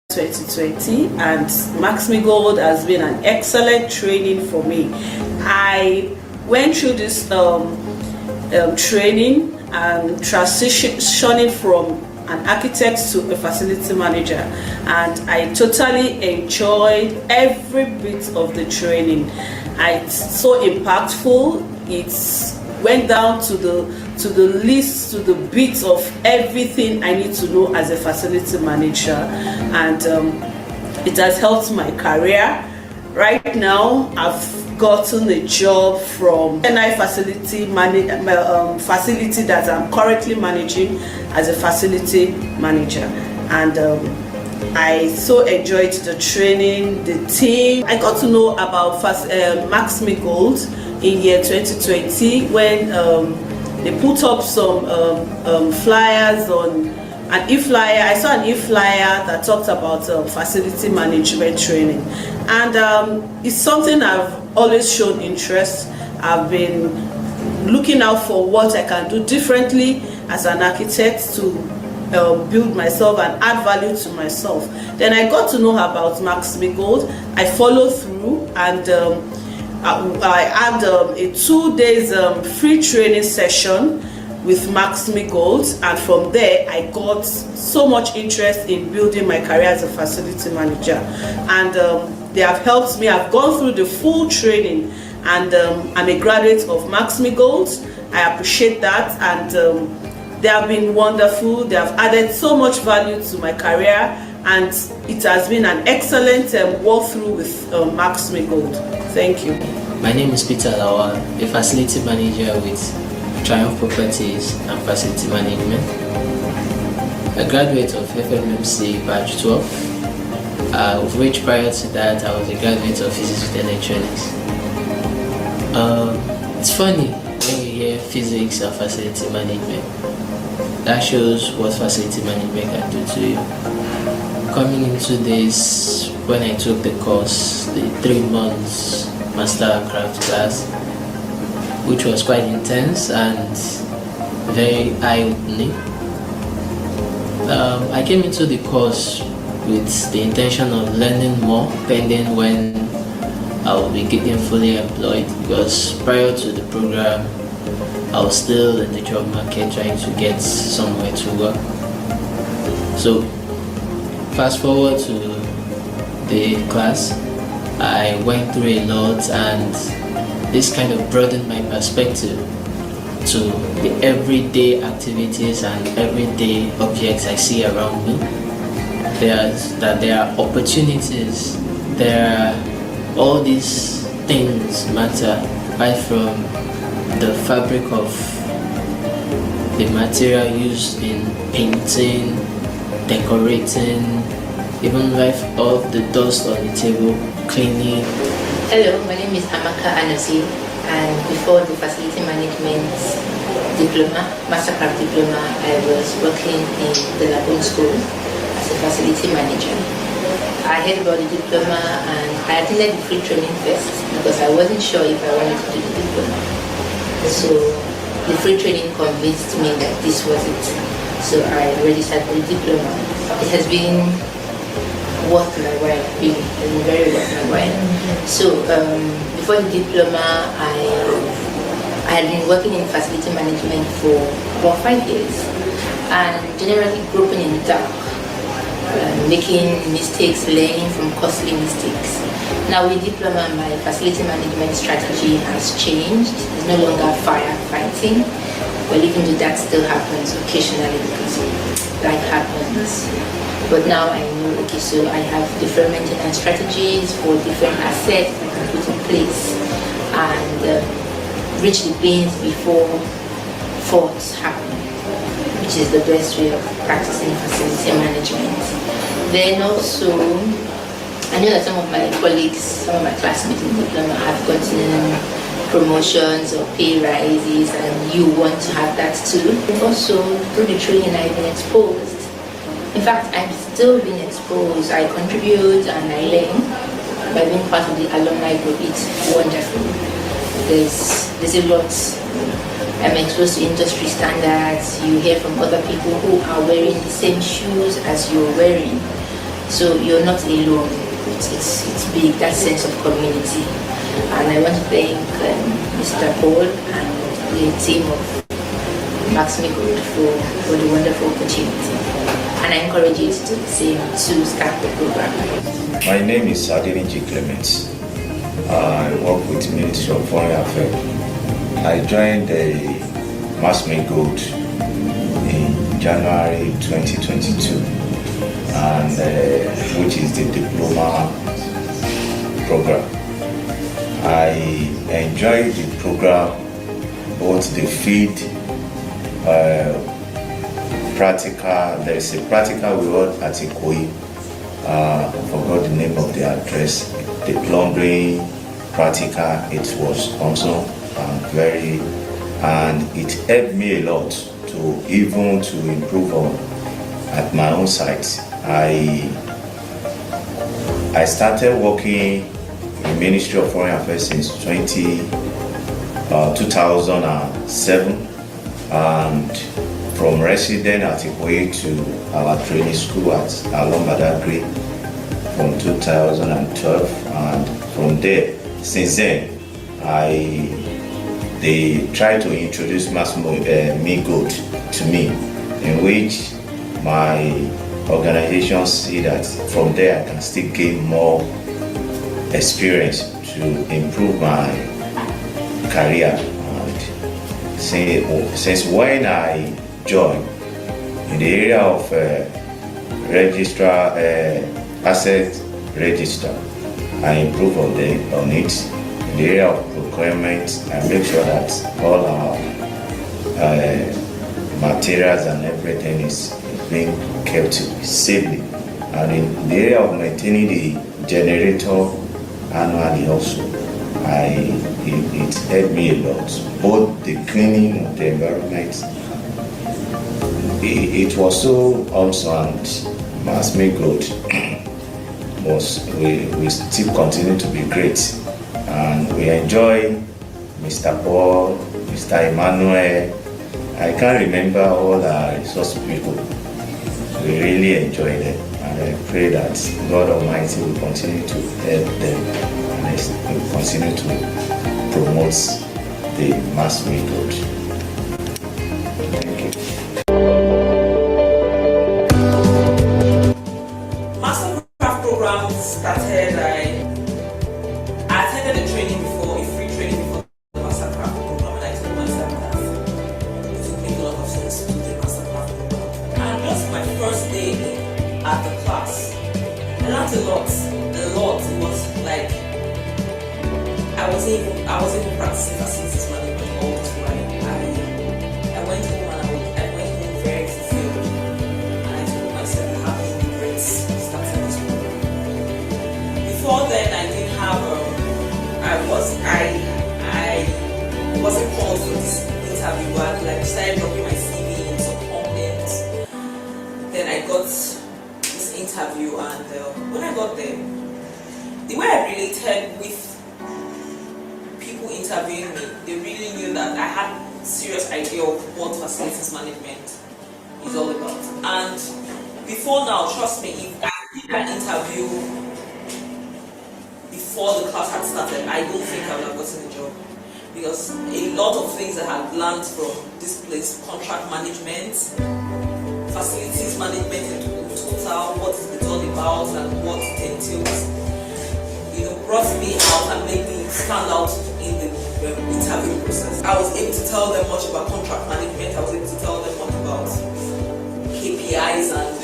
2020, and Max-Migold has been an excellent training for me. I went through this training and transitioning from an architect to a facility manager, and I totally enjoyed every bit of the training. It's so impactful. It went down to the list, to the bits of everything I need to know as a facility manager, and it has helped my career. Right now, I've gotten a job from NI facility facility that I'm currently managing as a facility manager, and I so enjoyed the training, the team. I got to know about Max-Migold in year 2020 when they put up some flyers on an e-flyer. I saw an e-flyer that talked about facility management training, and it's something I've always shown interest. I've been looking out for what I can do differently as an architect to build myself and add value to myself. Then I got to know about Max-Migold. I followed through, and I had a 2 days free training session with Max-Migold, and from there I got so much interest in building my career as a facility manager, and they have helped me. I've gone through the full training, and I'm a graduate of Max-Migold. I appreciate that, and they have been wonderful. They have added so much value to my career, and it has been an excellent walkthrough with Max-Migold. Thank you. My name is Peter Lawal, a facility manager with Triumph Properties and Facility Management, a graduate of FMMC Batch 12, of which prior to that I was a graduate of Physics with Electronics. It's funny when you hear physics and facility management. That shows what facility management can do to you. Coming into this, when I took the course, the 3 months Master Craft class, which was quite intense and very eye-opening. I came into the course with the intention of learning more pending when I will be getting fully employed, because prior to the program I was still in the job market trying to get somewhere to work. So fast forward to the class, I went through a lot, and this kind of broadened my perspective to the everyday activities and everyday objects I see around me. There are opportunities, there are all these things matter, right from the fabric of the material used in painting, decorating, even right off the dust on the table, cleaning. Hello, my name is Amaka Anasi, and before the facility management diploma, Mastercraft diploma, I was working in the Lagoon School as a facility manager. I heard about the diploma and I attended the free training first because I wasn't sure if I wanted to do the diploma. So the free training convinced me that this was it. So I registered for the diploma. It has been worth my while, really. It's been very worth my while. So before the diploma, I had been working in facility management for about 5 years, and generally groping in the dark, making mistakes, learning from costly mistakes. Now with diploma, my facility management strategy has changed. It's no longer firefighting, but even though that still happens occasionally because life happens. But now I know, okay, so I have different maintenance strategies for different assets I can put in place and reach the bins before faults happen, which is the best way of practicing facility management. Then also, I know that some of my colleagues, some of my classmates in diploma have gotten promotions or pay rises, and you want to have that too. And also, through the training, I've been exposed. In fact, I'm still being exposed. I contribute and I learn by being part of the alumni group. It's wonderful. There's a lot exposed to industry standards. You hear from other people who are wearing the same shoes as you're wearing, so you're not alone. It's big, that sense of community. And I want to thank Mr. Paul and the team of Max-Migold for the wonderful opportunity. And I encourage you to do the same to start the program. My name is Adeniji Clement. I work with Ministry of Foreign Affairs. I joined the Max-Migold in January 2022, and which is the diploma program. I enjoyed the program, both the field, practical. There is a practical we hold at Ikoyi. I forgot the name of the address. The plumbing practical, it was awesome and it helped me a lot to improve on at my own site. I started working in Ministry of Foreign Affairs since 2007, and from resident at Ikoyi to our training school at Alombadagri from 2012, and from there, since then, they tried to introduce Max-Migold to me, in which my organization see that from there I can still gain more experience to improve my career. And since when I joined in the area of asset register, I improve on it. In the area of procurement, I make sure that all our materials and everything is being kept safely. And in the area of maintaining the generator annually also, it helped me a lot. Both the cleaning of the environment, it was so awesome, and Max-Migold we still continue to be great, and we enjoy Mr. Paul, Mr. Emmanuel. I can't remember all the resource people. We really enjoy them, and I pray that God Almighty will continue to help them, and will continue to promote the Max-Migold. Thank you. Program started. I attended a training before, a free training before the Mastercraft program, and I told myself that it would make a lot of sense to do the Mastercraft program. And just my first day at the class, I learned a lot. It was like I wasn't even practicing facilities management all this while. I went home and I went home very fulfilled, and I told myself I have to do great starting this program. Before then, I didn't have I wasn't called for this interview, but I started dropping my CV in some comments. Then I got this interview, and when I got there, the way I related with people interviewing me, they really knew that I had a serious idea of what facilities management is all about. And before now, trust me, if I did an interview before the class had started, I don't think I would have gotten the job, because a lot of things I had learned from this place, contract management, facilities management in total, what it's all about and what it entails, brought me out and made me stand out in the interview process. I was able to tell them much about contract management. I was able to tell them much about KPIs and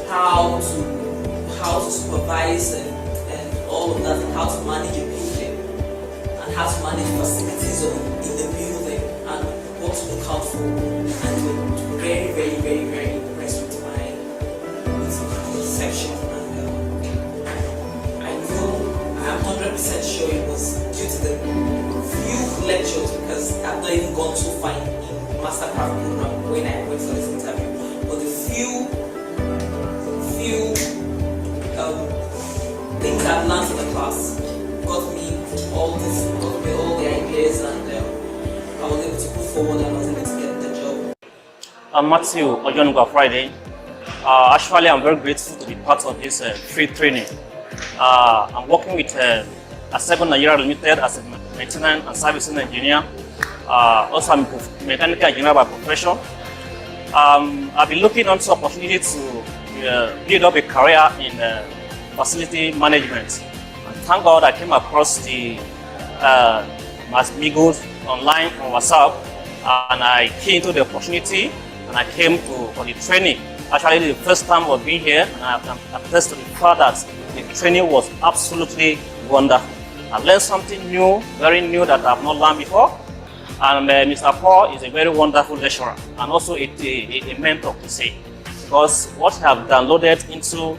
how to supervise and all of that, and how to manage a building, and how to manage facilities in the building, and what to look out for. And they were very, very, very, very impressed with my section. And I know, I'm 100% sure it was due to the few lectures, because I've not even gone too far in Mastercraft program when I went for this interview, but the few things I've learned in the class got me all the ideas, and I was able to put forward I'm Matthew Ojonugwa Friday. Actually, I'm very grateful to be part of this free training. I'm working with Asego Nigeria Limited as a maintenance and servicing engineer. Also, I'm a mechanical engineer by profession. I've been looking into opportunity to build up a career in facility management. And thank God I came across the Max-Migold online on WhatsApp, and I came into the opportunity and I came for the training. Actually, the first time of being here, and I can attest to the fact that the training was absolutely wonderful. I learned something new, very new that I've not learned before. And Mr. Paul is a very wonderful lecturer and also a mentor to say, because what I have downloaded into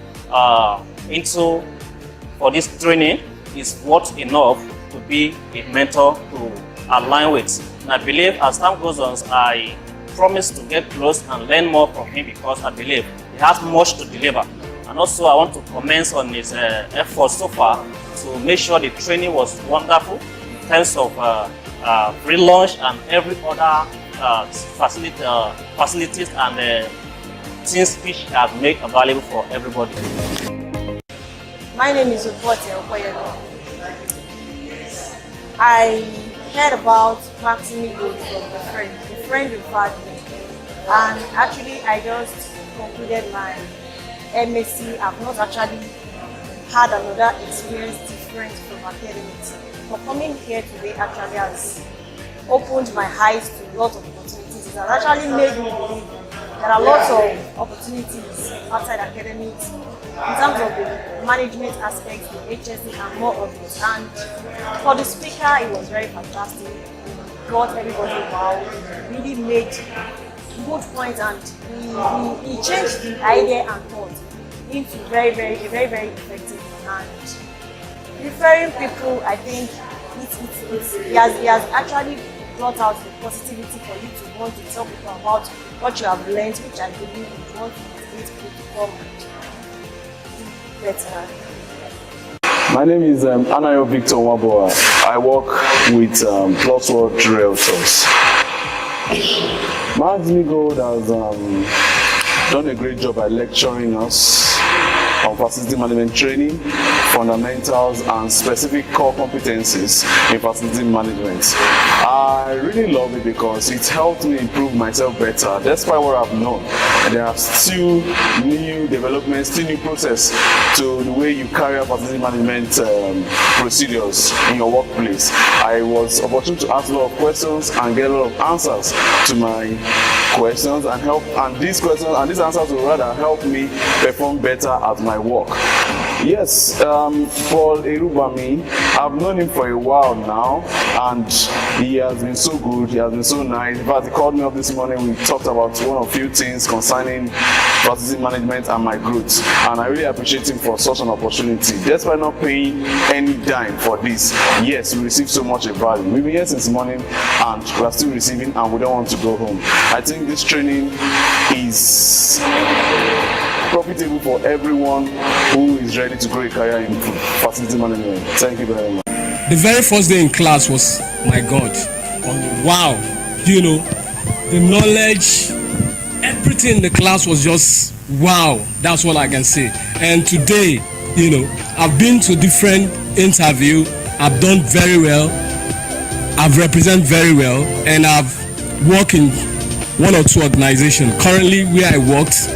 for this training is what enough to be a mentor to align with. And I believe as time goes on, I promise to get close and learn more from him, because I believe he has much to deliver. And also I want to comment on his efforts so far to make sure the training was wonderful in terms of free lunch and every other facilities and things which he has made available for everybody. My name is Ubote Okoyelo. I heard about Max-Migold from a friend referred me, and actually I just concluded my MSc. I've not actually had another experience different from academics. But coming here today actually has opened my eyes to a lot of opportunities. It has actually made me believe there are lots of opportunities outside academics in terms of the management aspects, the HSC and more of it. And for the speaker, it was very fantastic. He got everybody wow, really made good points, and he changed the idea and thought into very effective. And referring people, I think he has actually brought out the positivity for you to want to tell people about what you have learned, which I believe you want to motivate people to come and do better. My name is Anayo Victor Waboa. I work with Plus World Realtors. Max-Migold has done a great job by lecturing us on facility management training, fundamentals and specific core competencies in facility management. I really love it because it helped me improve myself better despite what I've known. And there are still new developments, still new process to the way you carry out facility management procedures in your workplace. I was opportunity to ask a lot of questions and get a lot of answers to my questions, and these questions and these answers will rather help me perform better at my work. Yes, Paul Erubami, I've known him for a while now, and he has been so good, he has been so nice. In fact, he called me up this morning, we talked about one or few things concerning facility management and my growth, and I really appreciate him for such an opportunity. Despite not paying any dime for this, yes, we received so much value. We've been here since morning and we are still receiving, and we don't want to go home. I think this training is profitable for everyone who is ready to grow a career in facility management. Thank you very much. The very first day in class was, my God, wow, you know, the knowledge, everything in the class was just wow. That's what I can say. And today, you know, I've been to different interviews, I've done very well, I've represented very well, and I've worked in one or two organizations. Currently, where I worked,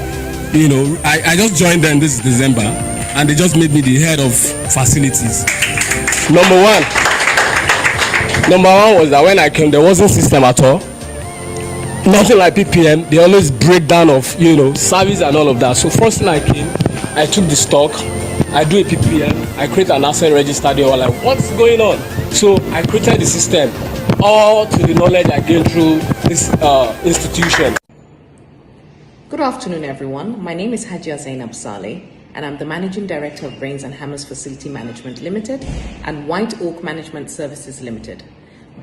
you know, I just joined them this December, and they just made me the head of facilities. Number one was that when I came, there wasn't system at all. Nothing like PPM. They always break down of, you know, service and all of that. So first thing I came, I took the stock, I do a PPM, I create an asset register. They were like, what's going on? So I created the system, all to the knowledge I gained through this institution. Good afternoon, everyone. My name is Hajia Zainab Saleh, and I'm the Managing Director of Brains and Hammers Facility Management Limited and White Oak Management Services Limited.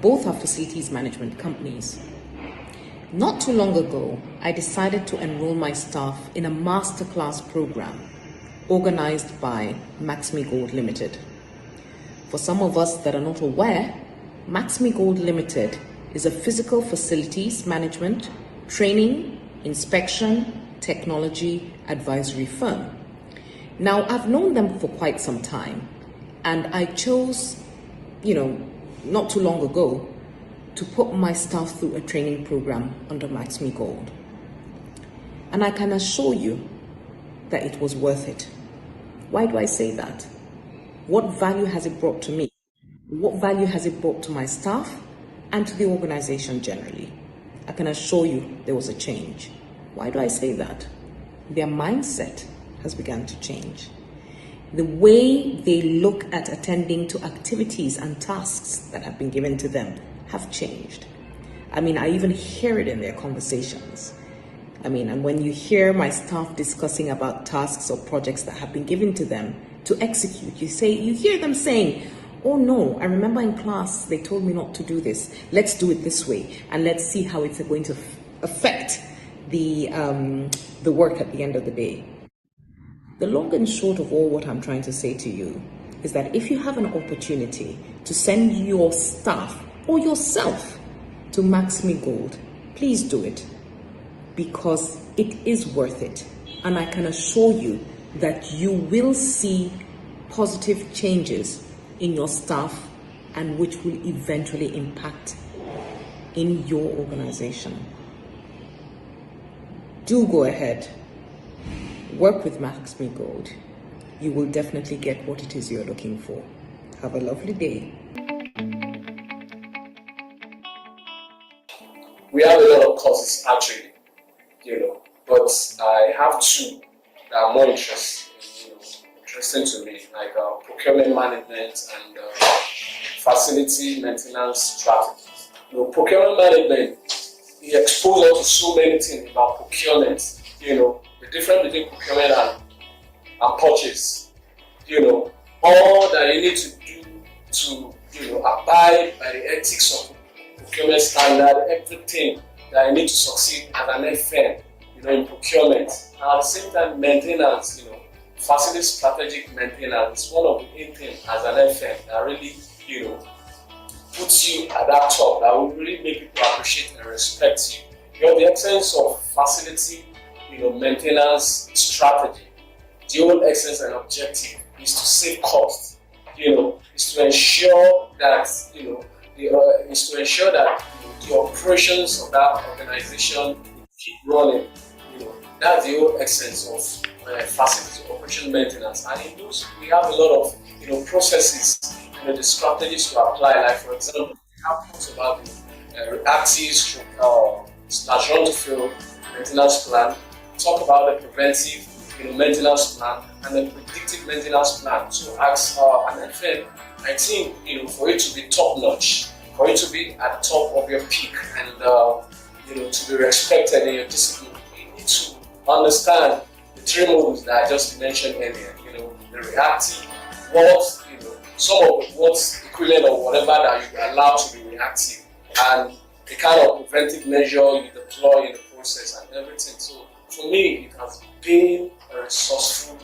Both are facilities management companies. Not too long ago, I decided to enroll my staff in a masterclass program organized by Max-Migold Limited. For some of us that are not aware, Max-Migold Limited is a physical facilities management, training, inspection, technology, advisory firm. Now, I've known them for quite some time, and I chose, not too long ago, to put my staff through a training program under Max-Migold. And I can assure you that it was worth it. Why do I say that? What value has it brought to me? What value has it brought to my staff and to the organization generally? I can assure you there was a change. Why do I say that? Their mindset has begun to change. The way they look at attending to activities and tasks that have been given to them have changed. I even hear it in their conversations. And when you hear my staff discussing about tasks or projects that have been given to them to execute, you hear them saying, oh no, I remember in class they told me not to do this. Let's do it this way, and let's see how it's going to affect the work at the end of the day. The long and short of all what I'm trying to say to you is that if you have an opportunity to send your staff or yourself to Max-Migold, please do it, because it is worth it. And I can assure you that you will see positive changes in your staff, and which will eventually impact in your organization. Do go ahead, work with Max-Migold. You will definitely get what it is you're looking for. Have a lovely day. We have a lot of courses actually, but I have two that are more interesting to me, like procurement management and facility maintenance strategies. Procurement management, it exposes us to so many things about procurement, the difference between procurement and purchase, all that you need to do to abide by the ethics of procurement standard, everything that you need to succeed as an FM, in procurement. And at the same time, maintenance, facility strategic maintenance is one of the main things as an FM that really, puts you at that top, that will really make people appreciate and respect you. The essence of facility, maintenance strategy, the whole essence and objective is to save costs, is to ensure that, the operations of that organization keep running. That's the whole essence of facility operation maintenance. And in those, we have a lot of processes, the strategies to apply. Like for example, we have talked about the reactive / run to fail maintenance plan. Talk about the preventive maintenance plan and the predictive maintenance plan. So as an FM, I think for it to be top notch, for it to be at the top of your peak, and to be respected in your discipline, you need to understand the three modules that I just mentioned earlier. The reactive, some of what's equivalent or whatever that you are allowed to be reactive, and the kind of preventive measure you deploy in the process and everything. So for me, it has been a resourceful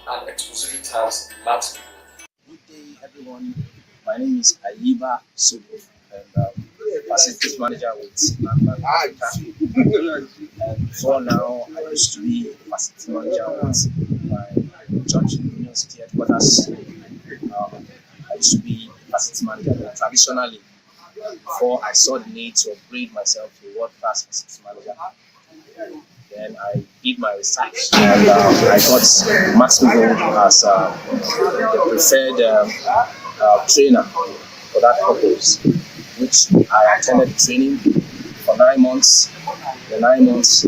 and expository times in Max-Migold. Good day, everyone. My name is Ayiba Subu, and facilities manager with Landmark Africa. And before now, I used to be facility manager with my church university headquarters. I used to be facility manager there. Traditionally, before I saw the need to upgrade myself to world-class facility manager, then I did my research, and I got Max-Migold as the preferred trainer for that purpose, which I attended training for 9 months. The 9 months,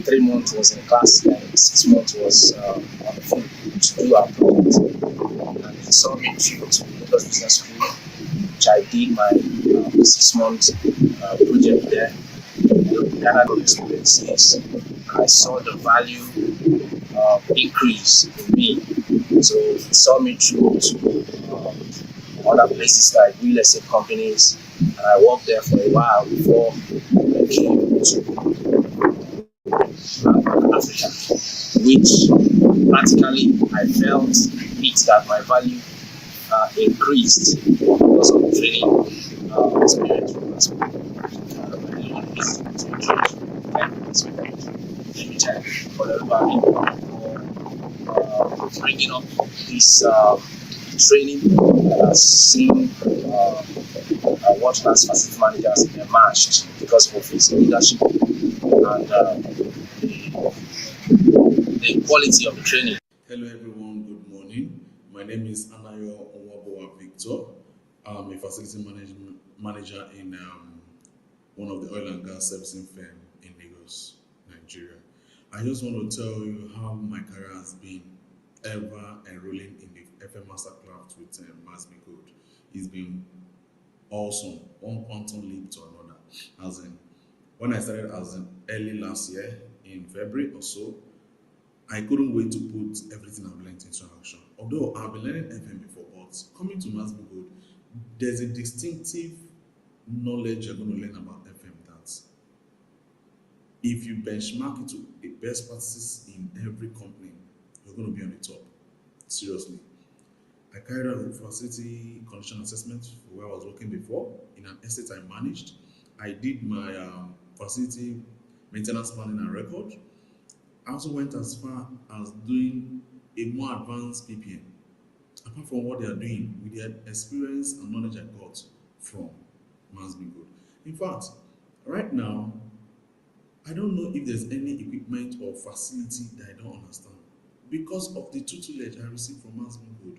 3 months was in class, and 6 months was on the field to do our project. And he saw me through to Lagos Business School, which I did my 6 month project there. Gathered experiences. I saw the value increase in me. So it saw me through to other places like real estate companies, and I worked there for a while before I came to Africa, which practically I felt that my value increased because of the training experience. everybody for bringing up this training that has seen world-class facility managers emerged because of his leadership and the quality of the training. Hello everyone, good morning. My name is Anayo Onwaboa Victor. I'm a facility manager in one of the oil and gas servicing firm in Lagos, Nigeria. I just want to tell you how my career has been ever enrolling in the FM Masterclass with Max-Migold. It's been awesome, one quantum leap to another. As in, when I started as in early last year in February or so, I couldn't wait to put everything I've learned into action. Although I've been learning FM before, but coming to Max-Migold, there's a distinctive knowledge you're going to learn about FM that if you benchmark it to the best practices in every company, you're going to be on the top. Seriously. I carried out a facility condition assessment for where I was working before in an estate I managed. I did my facility maintenance planning and record. I also went as far as doing a more advanced PPM. Apart from what they are doing, with the experience and knowledge I got from Max-Migold. In fact, right now, I don't know if there's any equipment or facility that I don't understand. Because of the tutelage I received from Max-Migold,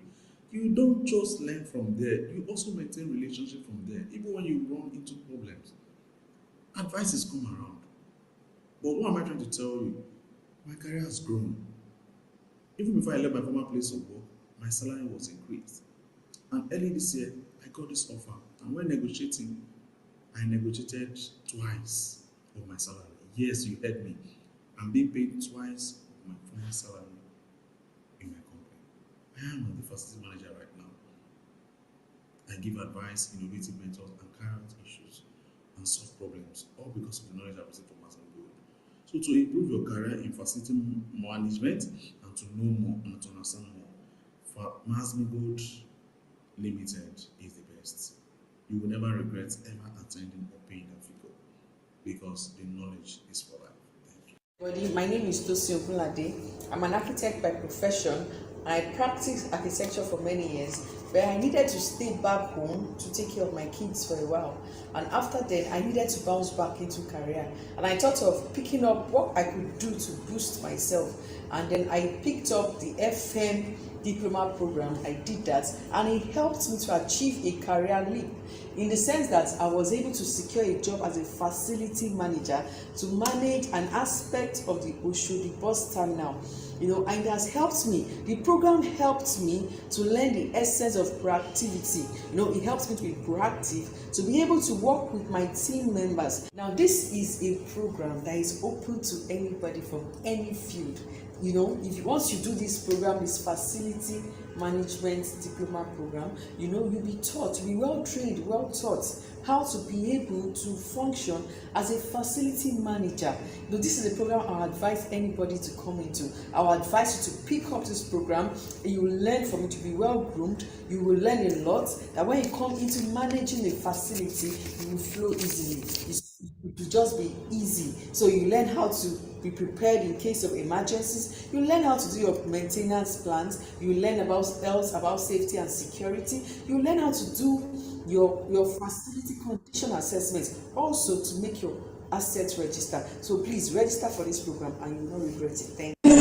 you don't just learn from there, you also maintain relationship from there, even when you run into problems. Advices come around. But what am I trying to tell you? My career has grown. Even before I left my former place of work, my salary was increased. And early this year, I got this offer. And when negotiating, I negotiated twice of my salary. Yes, you heard me. I'm being paid twice of my former salary in my company. I am the facility manager right now. I give advice, innovative methods, and carry out issues and solve problems, all because of the knowledge I received from Max-Migold. So to improve your career in facility management and to know more and to understand more, Max-Migold Limited is the best. You will never regret ever attending or paying that figure because the knowledge is for life. Thank you. My name is Tosi Ogunlade. I'm an architect by profession. I practiced architecture for many years, but I needed to stay back home to take care of my kids for a while. And after that, I needed to bounce back into career. And I thought of picking up what I could do to boost myself. And then I picked up the FM diploma program. I did that, and it helped me to achieve a career leap in the sense that I was able to secure a job as a facility manager to manage an aspect of the Oshodi bus terminal. And it has helped me. The program helped me to learn the essence of proactivity. It helps me to be proactive, to be able to work with my team members. Now, this is a program that is open to anybody from any field. If once you do this program, this facility management diploma program, you'll be taught, you'll be well trained, well taught how to be able to function as a facility manager. This is a program I advise anybody to come into. I will advise you to pick up this program. You will learn from it, to be well groomed. You will learn a lot, that when you come into managing a facility, you will flow easily. It will just be easy. So you learn how to be prepared in case of emergencies. You learn how to do your maintenance plans. You learn about safety and security. You learn how to do your facility condition assessments, also to make your assets register. So please register for this program and you will not regret it. Thank you.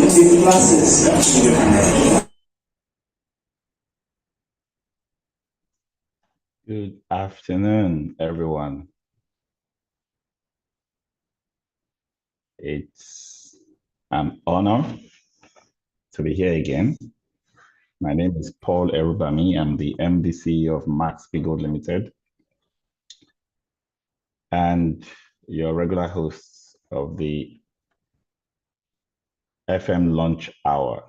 Good afternoon, everyone. It's an honor to be here again. My name is Paul Erubami. I'm the MD of Max-Migold Limited and your regular host of the FM Lunch Hour.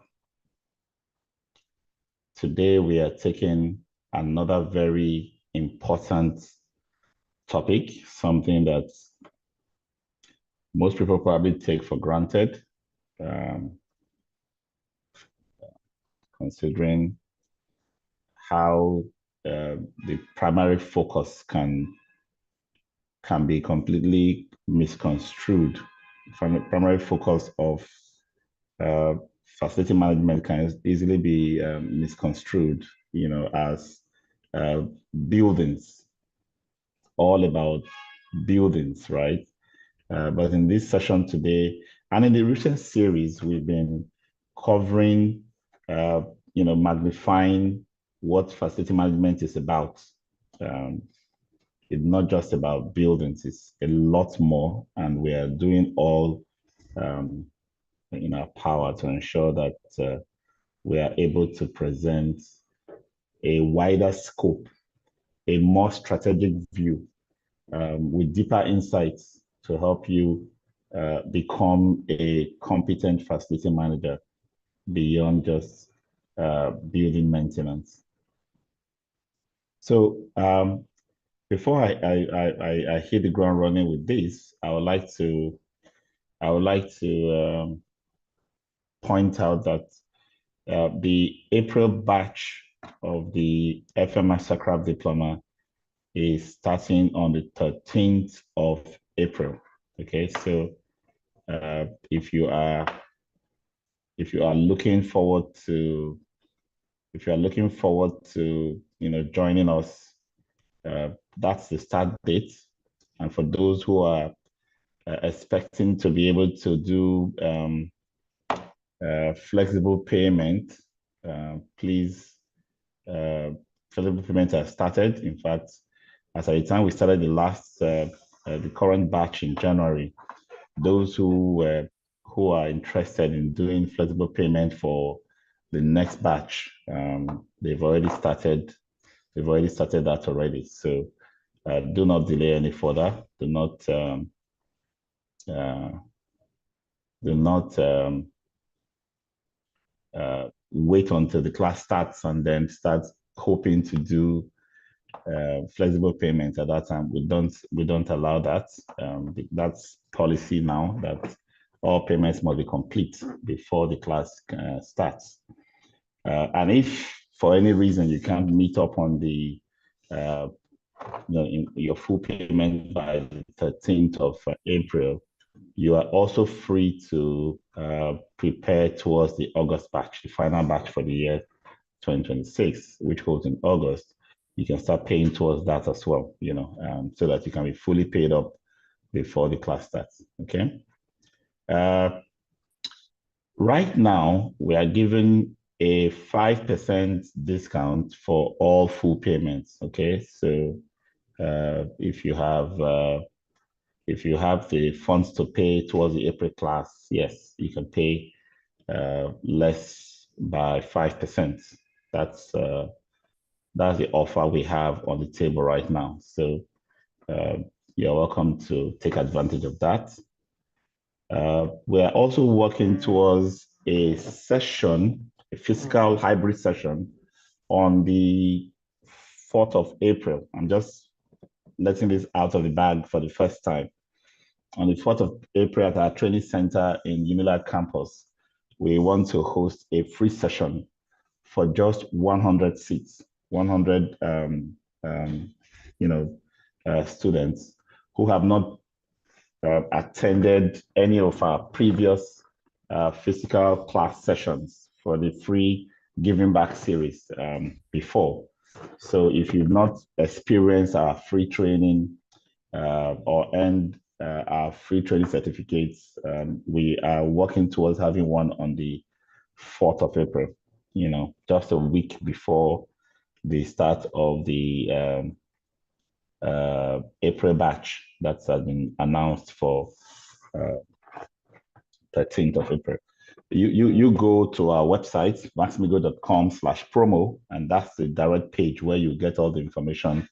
Today we are taking another very important topic, something that most people probably take for granted, considering how the primary focus can be completely misconstrued. Primary focus of uh, facility management can easily be misconstrued, as uh, buildings, all about buildings, right? But in this session today, and in the recent series, we've been covering, magnifying what facility management is about. Um, it's not just about buildings, it's a lot more, and we are doing all in our power to ensure that we are able to present a wider scope, a more strategic view with deeper insights to help you become a competent facility manager beyond just building maintenance. So before I hit the ground running with this, I would like to point out that the April batch of the FM Mastercraft Diploma is starting on the 13th of April. Okay, so if you are looking forward to joining us, that's the start date. And for those who are expecting to be able to do flexible payment, please, flexible payment has started. In fact, as at the time we started the current batch in January, those who are interested in doing flexible payment for the next batch, they've already started that already. So do not delay any further. Do not wait until the class starts and then start hoping to do flexible payments at that time. We don't allow that. That's policy now, that all payments must be complete before the class starts. And if for any reason you can't meet up on the your full payment by the 13th of April, you are also free to prepare towards the August batch, the final batch for the year 2026, which holds in August. You can start paying towards that as well, so that you can be fully paid up before the class starts. Okay. Right now, we are giving a 5% discount for all full payments. Okay, so if you have the funds to pay towards the April class, yes, you can pay less by 5%. That's the offer we have on the table right now. So you're welcome to take advantage of that. We're also working towards a physical hybrid session on the 4th of April. I'm just letting this out of the bag for the first time. On the 4th of April at our training center in Unilad campus, we want to host a free session for just 100 seats, 100 students who have not attended any of our previous physical class sessions for the free Giving Back series before. So if you've not experienced our free training or earned our free training certificates, we are working towards having one on the 4th of April, just a week before the start of the April batch that has been announced for 13th of April. You go to our website, maxmigold.com/promo, and that's the direct page where you get all the information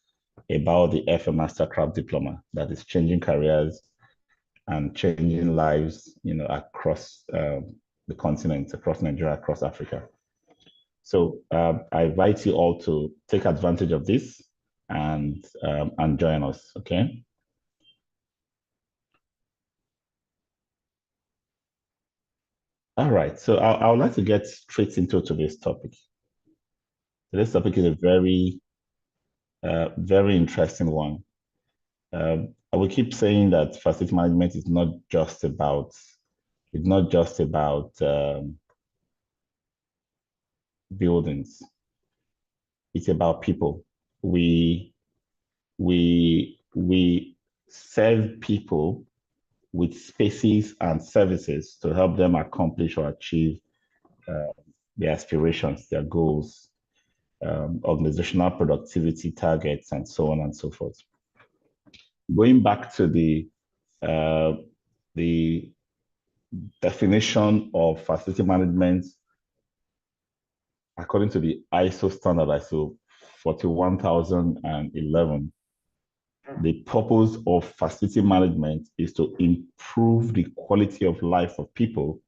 about the FM Mastercraft Diploma that is changing careers and changing lives, across the continent, across Nigeria, across Africa. So I invite you all to take advantage of this and join us, okay? All right, so I would like to get straight into today's topic. Today's topic is a very, very interesting one. I will keep saying that facility management is not just about It's not just about buildings. It's about people. We serve people with spaces and services to help them accomplish or achieve their aspirations, their goals, organizational productivity targets, and so on and so forth. Going back to the definition of facility management according to the ISO standard, ISO 41011, the purpose of facility management is to improve the quality of life of people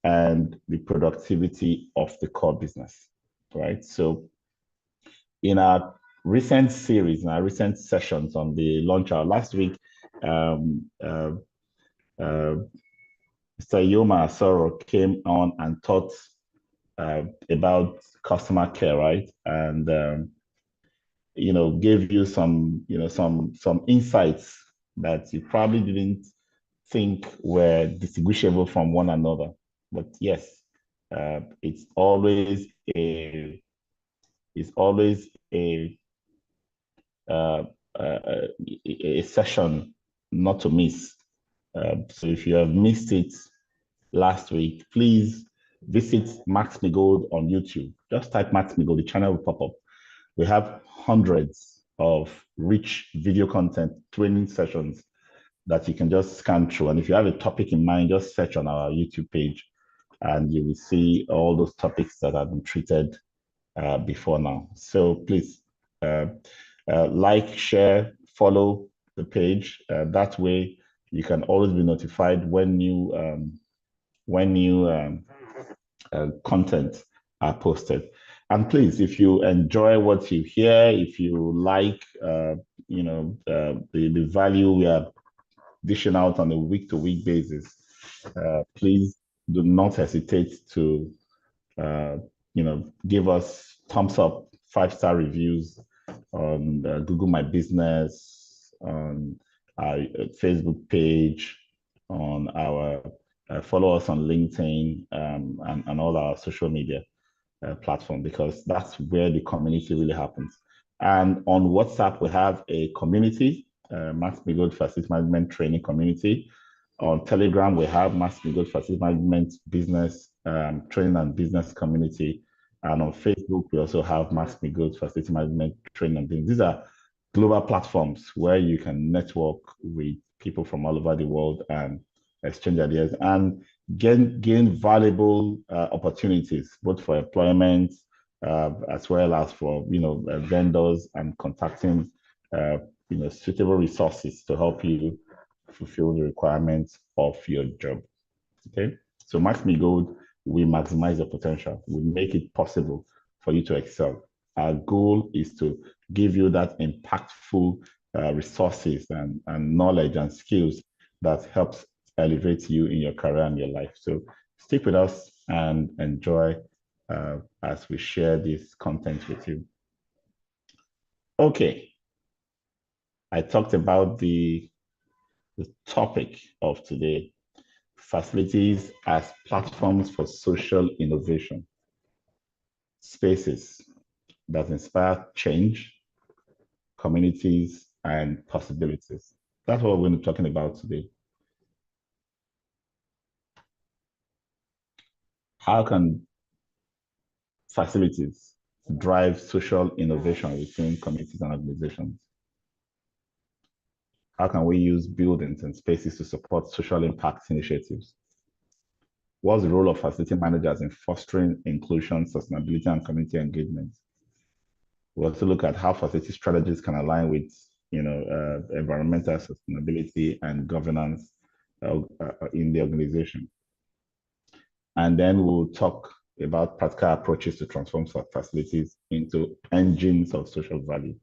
and the productivity of the core business, right? So in our recent series, in our recent sessions on the launch hour last week, Mr. Yoma Asoro came on and taught about customer care, right? And gave you some insights that you probably didn't think were distinguishable from one another. But yes, it's always a session not to miss. So if you have missed it last week, please visit Max-Migold on YouTube. Just type Max-Migold, the channel will pop up. We have hundreds of rich video content, training sessions that you can just scan through. And if you have a topic in mind, just search on our YouTube page and you will see all those topics that have been treated before now. So please like, share, follow the page. That way you can always be notified when new content are posted. And please, if you enjoy what you hear, if you like, the value we are dishing out on a week-to-week basis, please do not hesitate to, give us thumbs up, 5-star reviews on Google My Business, on our Facebook page, on our follow us on LinkedIn and all our social media platform, because that's where the community really happens. And on WhatsApp, we have a community, Max-Migold Facility Management Training Community. On Telegram, we have Max-Migold Facility Management Business Training and Business Community. And on Facebook, we also have Max-Migold Facility Management Training and Business. These are global platforms where you can network with people from all over the world and exchange ideas and gain valuable opportunities, both for employment as well as for vendors, and contacting suitable resources to help you fulfill the requirements of your job. Okay, so Max-Migold, we maximize your potential. We make it possible for you to excel. Our goal is to give you that impactful resources and knowledge and skills that helps elevate you in your career and your life. So stick with us and enjoy as we share this content with you. Okay, I talked about the topic of today, facilities as platforms for social innovation, spaces that inspire change, communities, and possibilities. That's what we're going to be talking about today. How can facilities drive social innovation within communities and organizations? How can we use buildings and spaces to support social impact initiatives? What's the role of facility managers in fostering inclusion, sustainability, and community engagement? We'll also look at how facility strategies can align with environmental sustainability and governance in the organization. And then we'll talk about practical approaches to transform facilities into engines of social value.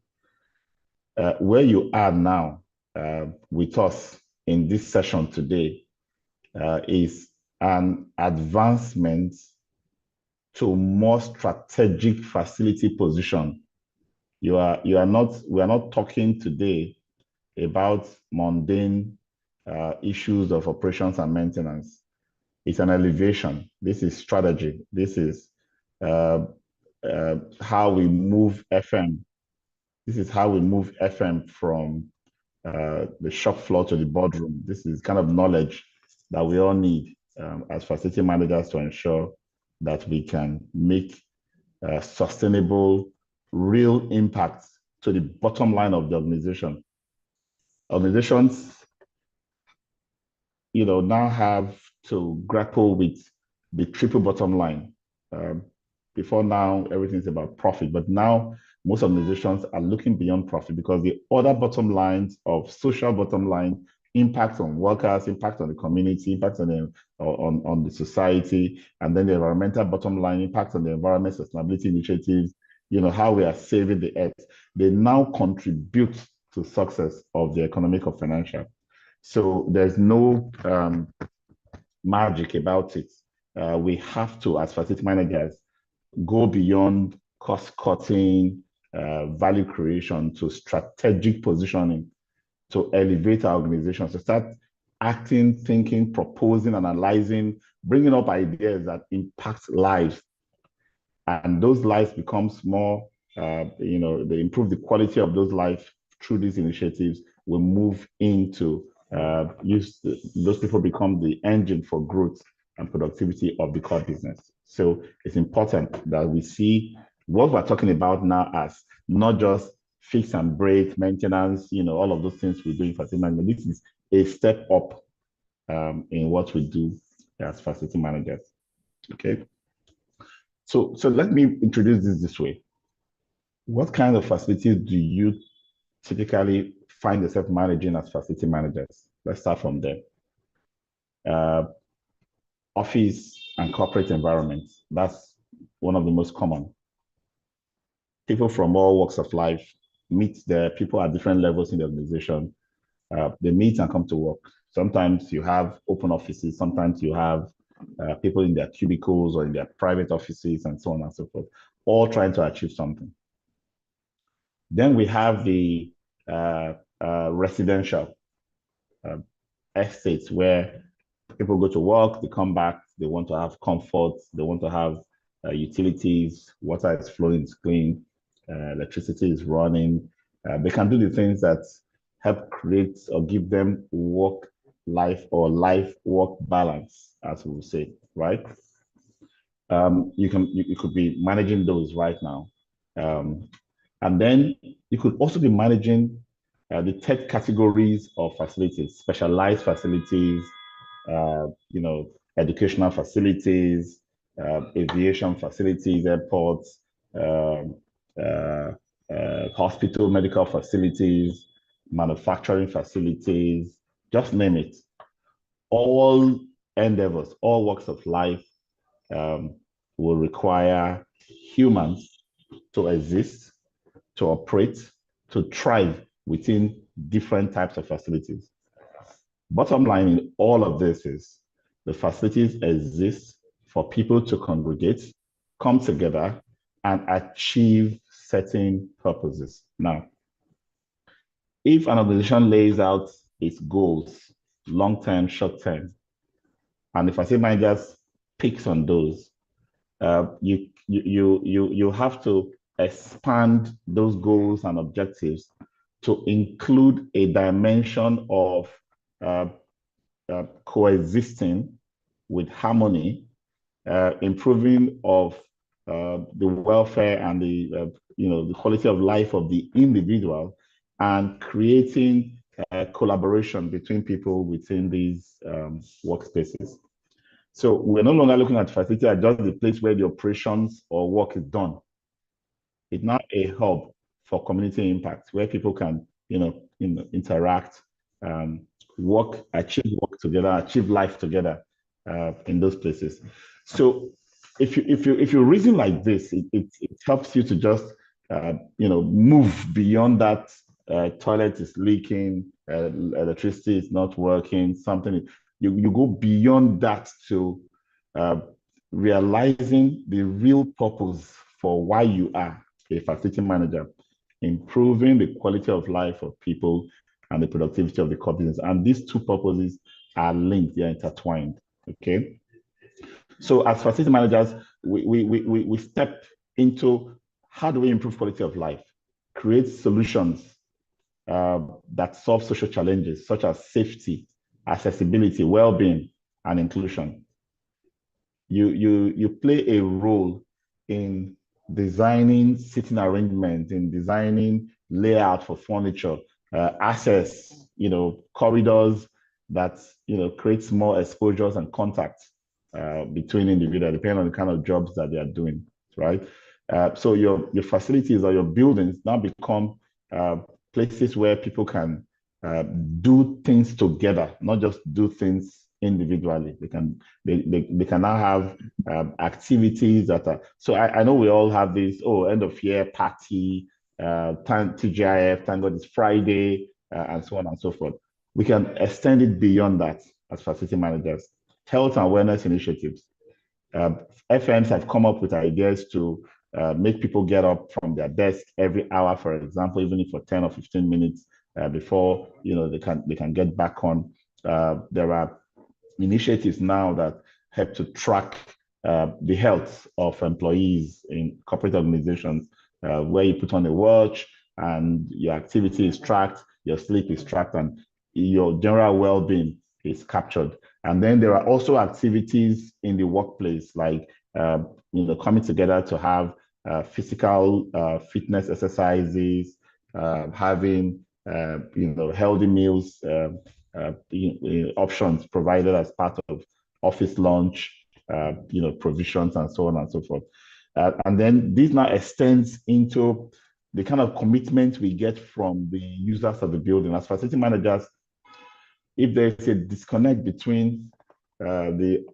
Where you are now with us in this session today is an advancement to more strategic facility position. We are not talking today about mundane issues of operations and maintenance. It's an elevation. This is strategy. This is uh, how we move FM. This is how we move FM from the shop floor to the boardroom. This is kind of knowledge that we all need as facility managers to ensure that we can make sustainable, real impact to the bottom line of the organization. Organizations, now have to grapple with the triple bottom line. Before now, everything's about profit, but now most organizations are looking beyond profit because the other bottom lines of social bottom line impact on workers, impact on the community, impact on the society, and then the environmental bottom line impact on the environment sustainability initiatives, how we are saving the earth. They now contribute to success of the economic or financial. So there's no magic about it. We have to, as facility managers, go beyond cost cutting, value creation to strategic positioning to elevate our organization. So start acting, thinking, proposing, analyzing, bringing up ideas that impact lives. And those lives becomes more, they improve the quality of those lives through these initiatives. We move into those people become the engine for growth and productivity of the core business. So it's important that we see what we're talking about now as not just fix and break, maintenance, all of those things we do in facility management. This is a step up in what we do as facility managers. Okay. So let me introduce this way. What kind of facilities do you typically find yourself managing as facility managers? Let's start from there. Office and corporate environments. That's one of the most common. People from all walks of life meet there. People at different levels in the organization. They meet and come to work. Sometimes you have open offices. Sometimes you have people in their cubicles or in their private offices and so on and so forth, all trying to achieve something. Then we have the residential estates where people go to work, they come back, they want to have comfort, they want to have utilities, water is flowing, it's clean, electricity is running. They can do the things that help create or give them work-life or life-work balance, as we will say, right? You could be managing those right now. And then you could also be managing the third categories of facilities, specialized facilities, educational facilities, aviation facilities, airports, hospital medical facilities, manufacturing facilities, just name it. All endeavors, all walks of life will require humans to exist, to operate, to thrive within different types of facilities. Bottom line in all of this is the facilities exist for people to congregate, come together, and achieve certain purposes. Now, if an organization lays out its goals, long-term, short-term, and the facility managers picks on those, you have to expand those goals and objectives to include a dimension of coexisting with harmony, improving of the welfare and the quality of life of the individual, and creating collaboration between people within these workspaces. So we're no longer looking at facility as just the place where the operations or work is done. It's now a hub for community impact where people can, interact, achieve work together, achieve life together in those places. So if you reason like this, it helps you to just move beyond that. Toilet is leaking, electricity is not working, something. You go beyond that to realizing the real purpose for why you are a facility manager, improving the quality of life of people and the productivity of the core business. And these two purposes are linked, they are intertwined, okay? So as facility managers, we step into how do we improve quality of life, create solutions that solve social challenges such as safety, accessibility, well-being, and inclusion. You play a role in designing sitting arrangements, in designing layout for furniture, access, corridors that creates more exposures and contacts between individuals, depending on the kind of jobs that they are doing, right? So your facilities or your buildings now become places where people can do things together, not just do things individually. They can now have activities that are, so I know we all have this, end of year party, TGIF, thank God it's Friday, and so on and so forth. We can extend it beyond that as facility managers. Health and wellness initiatives. FMs have come up with ideas to make people get up from their desk every hour, for example, even if for 10 or 15 minutes before they can get back on. There are initiatives now that help to track the health of employees in corporate organizations, where you put on a watch and your activity is tracked, your sleep is tracked, and your general well-being is captured. And then there are also activities in the workplace, like coming together to have physical fitness exercises, having healthy meals options provided as part of office lunch, provisions, and so on and so forth. And then this now extends into the kind of commitment we get from the users of the building. As facility managers, if there's a disconnect between the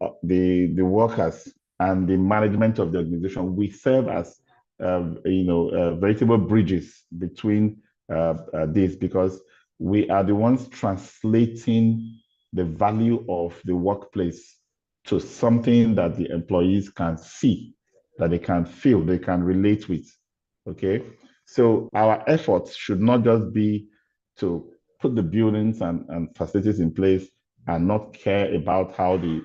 workers and the management of the organization, we serve as veritable bridges between this, because we are the ones translating the value of the workplace to something that the employees can see, that they can feel, they can relate with. Okay, so our efforts should not just be to put the buildings and facilities in place and not care about how the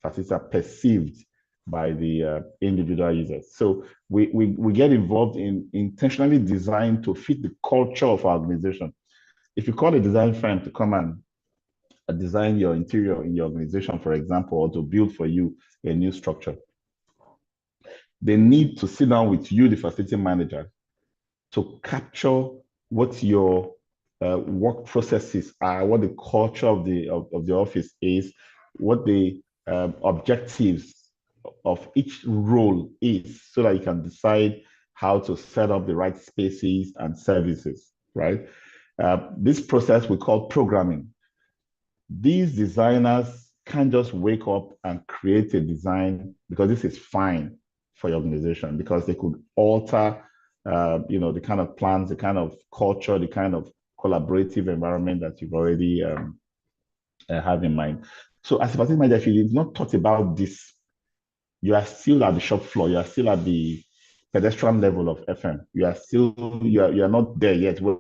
facilities are perceived by the individual users. So we get involved in intentionally designed to fit the culture of our organization. If you call a design firm to come and design your interior in your organization, for example, or to build for you a new structure, they need to sit down with you, the facility manager, to capture what your work processes are, what the culture of the office is, what the objectives of each role is, so that you can decide how to set up the right spaces and services, right? This process we call programming. These designers can't just wake up and create a design because this is fine for your organization, because they could alter the kind of plans, the kind of culture, the kind of collaborative environment that you've already have in mind. So as a facility manager, if you've not thought about this, you are still at the shop floor, you are still at the pedestrian level of FM. You are not there yet where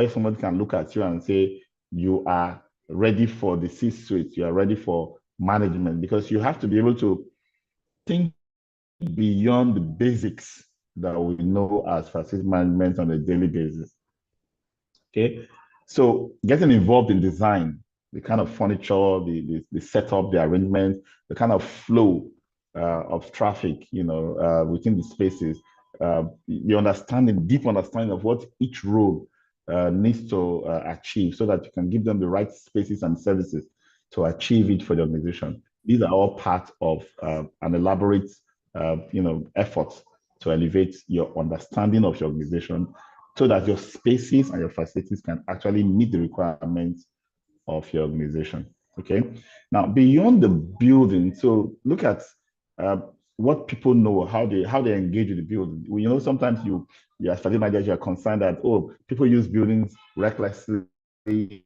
someone can look at you and say you are ready for the C-suite, you are ready for management, because you have to be able to think beyond the basics that we know as facility management on a daily basis. Okay, so getting involved in design, the kind of furniture, the setup, the arrangement, the kind of flow of traffic, within the spaces, the deep understanding of what each role needs to achieve, so that you can give them the right spaces and services to achieve it for the organization. These are all part of an elaborate, effort to elevate your understanding of your organization, so that your spaces and your facilities can actually meet the requirements of your organization. Okay. Now, beyond the building, so look at what people know, how they engage with the building. Sometimes you as facility managers, you are concerned that people use buildings recklessly. In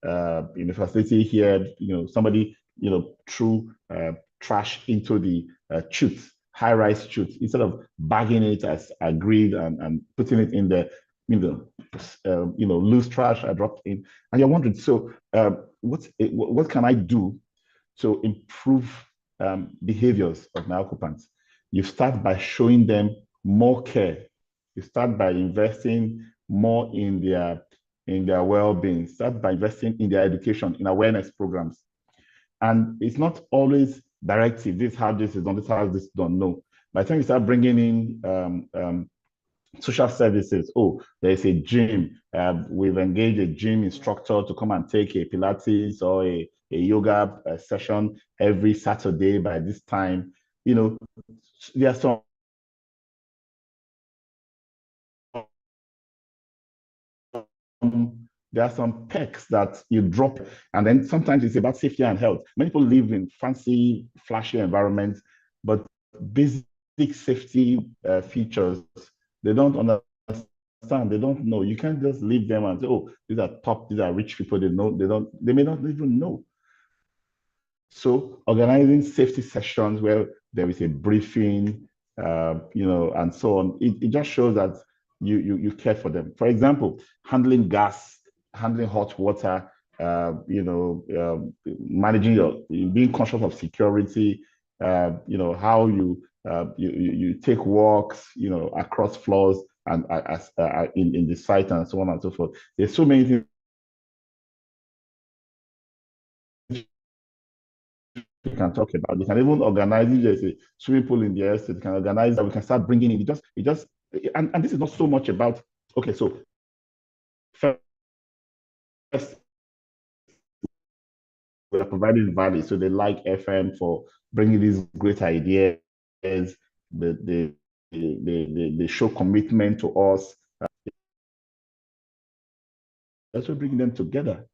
the facility here, somebody threw trash into the chutes, high-rise chutes, instead of bagging it as agreed and putting it in the loose trash I dropped in, and you're wondering, so what can I do to improve behaviors of my occupants? You start by showing them more care. You start by investing more in their well-being. Start by investing in their education, in awareness programs. And it's not always directive. This is how this is done. This is how this is done. No. By the time you start bringing in social services, oh, there's a gym. We've engaged a gym instructor to come and take a Pilates or a yoga session every Saturday by this time. You know, there are some there are some perks that you drop, and then sometimes it's about safety and health. Many people live in fancy, flashy environments, but basic safety features, they don't understand, they don't know. You can't just leave them and say, oh, these are top, these are rich people, they may not even know. So organizing safety sessions where there is a briefing, and so on, it just shows that you care for them. For example, handling gas, handling hot water, managing being conscious of security, how you take walks, across floors and in the site and so on and so forth. There's so many things we can talk about. We can even organize, if there's a swimming pool in the estate, we can organize that, we can start bringing in. And this is not so much about, okay, so first, we're providing value. So they like FM for bringing these great ideas. They show commitment to us. That's what bringing them together.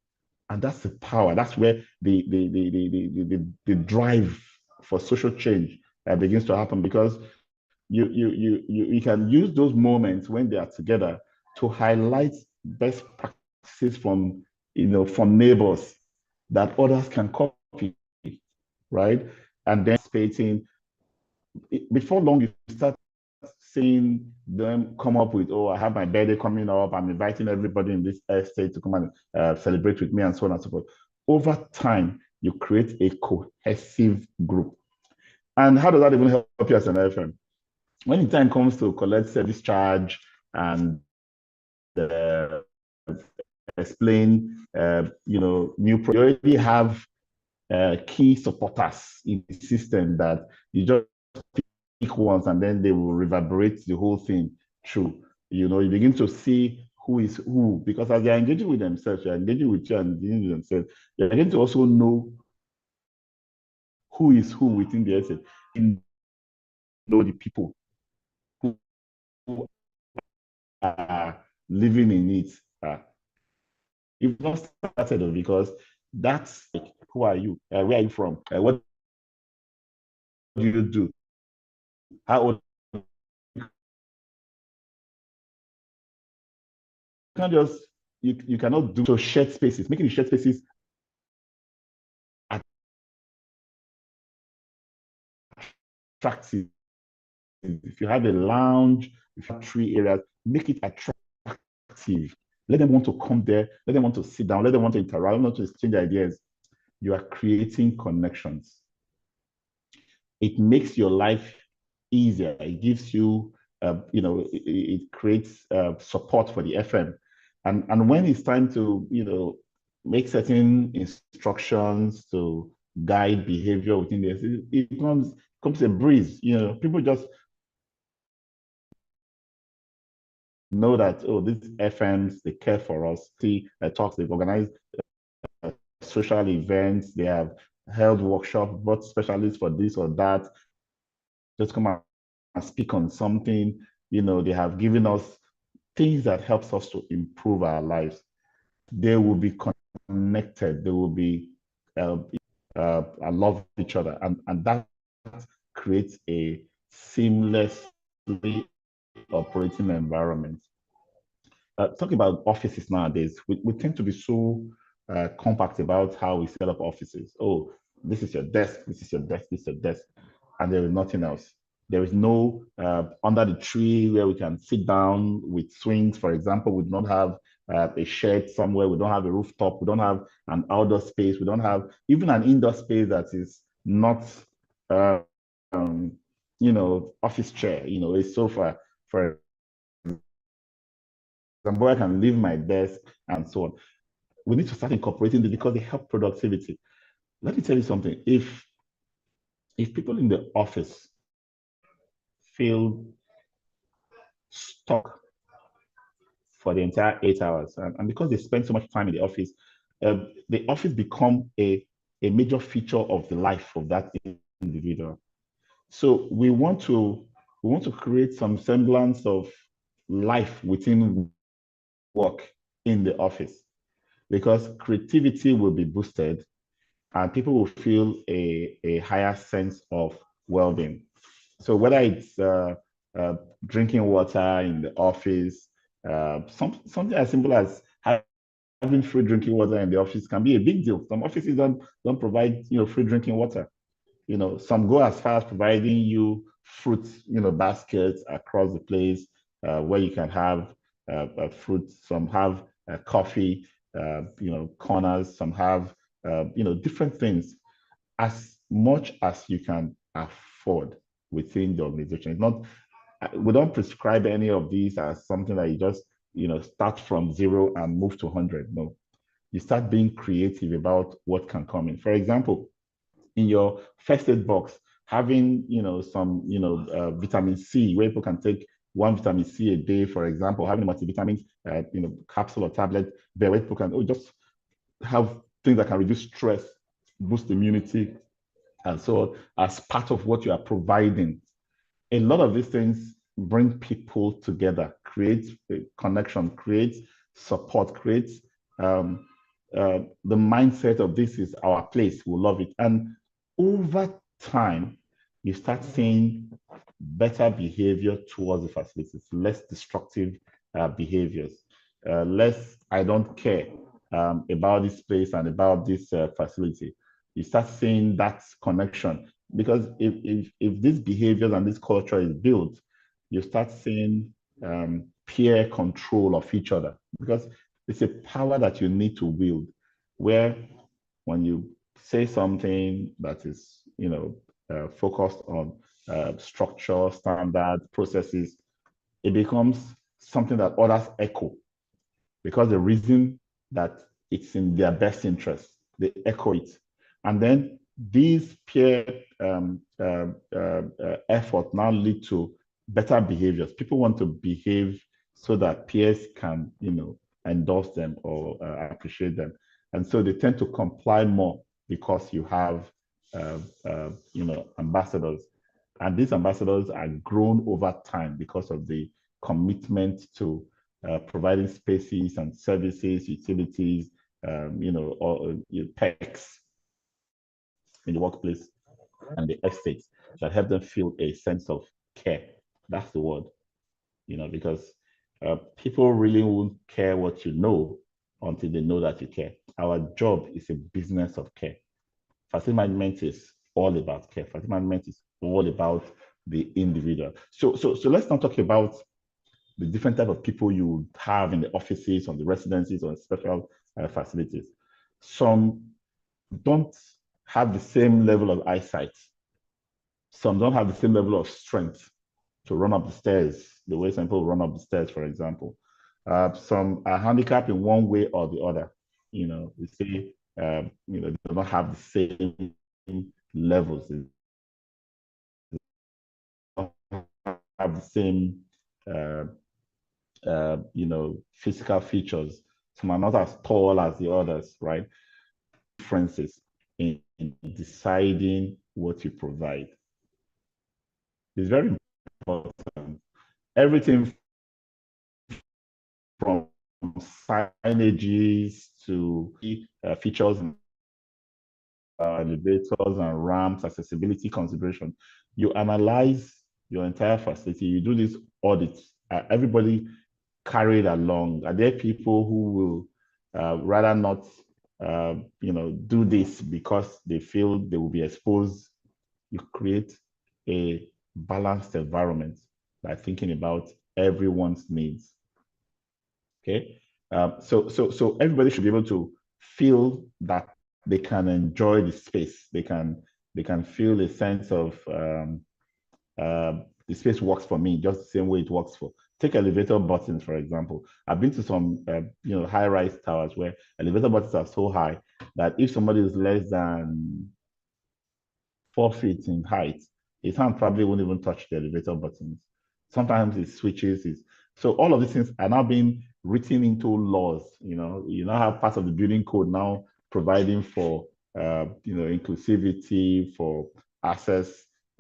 And that's the power. That's where the drive for social change begins to happen, because you can use those moments when they are together to highlight best practices from neighbors that others can copy, right? And then participating. Before long, you start seeing them come up with, oh, I have my birthday coming up, I'm inviting everybody in this estate to come and celebrate with me, and so on and so forth. Over time, you create a cohesive group. And how does that even help you as an FM? When the time comes to collect service charge and explain, new projects, you already have key supporters in the system that you just pick ones and then they will reverberate the whole thing through. You begin to see who is who, because as they're engaging with themselves, they're engaging with you and engaging with themselves, you're getting to also know who is who within the asset. You know the people who are living in it. You've not started, because that's who are you? Where are you from? What do you do? How old? You can't just you cannot do so shared spaces, making the shared spaces attractive. If you have a lounge, if you have 3 areas, make it attractive. Let them want to come there. Let them want to sit down. Let them want to interact. Let them want to exchange ideas. You are creating connections. It makes your life easier. It gives you, it creates support for the FM. And when it's time to, make certain instructions to guide behavior within this, it becomes a breeze. People just know that, oh, these FMs, they care for us. See, talks, they've organized social events, they have held workshops, but specialists for this or that. Just come out and speak on something. They have given us things that helps us to improve our lives. They will be connected. They will be love each other, and that creates a seamlessly operating environment. Talking about offices nowadays, we tend to be so compact about how we set up offices. Oh, this is your desk, this is your desk, this is your desk, and there is nothing else. There is no under the tree where we can sit down with swings, for example. We do not have a shed somewhere. We don't have a rooftop. We don't have an outdoor space. We don't have even an indoor space that is not, um, office chair, a sofa, for example, I can leave my desk and so on. We need to start incorporating this because they help productivity. Let me tell you something. If people in the office feel stuck for the entire 8 hours, and because they spend so much time in the office become a major feature of the life of that individual. So we want to create some semblance of life within work in the office, because creativity will be boosted and people will feel a higher sense of well-being. So whether it's drinking water in the office, something as simple as having free drinking water in the office can be a big deal. Some offices don't provide free drinking water. Some go as far as providing you fruit baskets across the place where you can have fruit. Some have coffee, corners. Some have different things, as much as you can afford within the organization. It's not, we don't prescribe any of these as something that you just start from zero and move to 100. No, you start being creative about what can come in. For example, in your first aid box, having some vitamin C, where people can take one vitamin C a day, for example, having multivitamins, capsule or tablet, where people can just have things that can reduce stress, boost immunity, and so on, as part of what you are providing. A lot of these things bring people together, create a connection, create support, create the mindset of this is our place, we love it. And over time, you start seeing better behavior towards the facilities, less destructive behaviors, less I don't care about this place and about this facility. You start seeing that connection, because if these behaviors and this culture is built, you start seeing peer control of each other, because it's a power that you need to wield, where when you say something that is focused on structure, standard, processes, it becomes something that others echo, because the reason that it's in their best interest, they echo it. And then these peer effort now lead to better behaviors. People want to behave so that peers can, endorse them or appreciate them. And so they tend to comply more because you have, ambassadors. And these ambassadors are grown over time because of the commitment to providing spaces and services, utilities, or perks in the workplace and the estates that help them feel a sense of care. That's the word, because people really won't care what you know until they know that you care. Our job is a business of care. Facility management is all about care. Facility management is all about the individual. So let's not talk about the different type of people you have in the offices, on the residencies, on special facilities. Some don't have the same level of eyesight. Some don't have the same level of strength to run up the stairs, the way some people run up the stairs, for example. Some are handicapped in one way or the other. We say, they don't have the same levels. They don't have the same, physical features. Some are not as tall as the others, right? Differences in deciding what you provide. It's very important. Everything from signages to features and elevators and ramps, accessibility consideration. You analyze your entire facility. You do this audit. Everybody carried along. Are there people who will rather not, do this because they feel they will be exposed? You create a balanced environment by thinking about everyone's needs. Okay, so everybody should be able to feel that they can enjoy the space. They can feel a sense of the space works for me just the same way it works for. Take elevator buttons, for example. I've been to some high-rise towers where elevator buttons are so high that if somebody is less than 4 feet in height, his hand probably won't even touch the elevator buttons. Sometimes it switches. So all of these things are now being written into laws. You now have parts of the building code now providing for inclusivity, for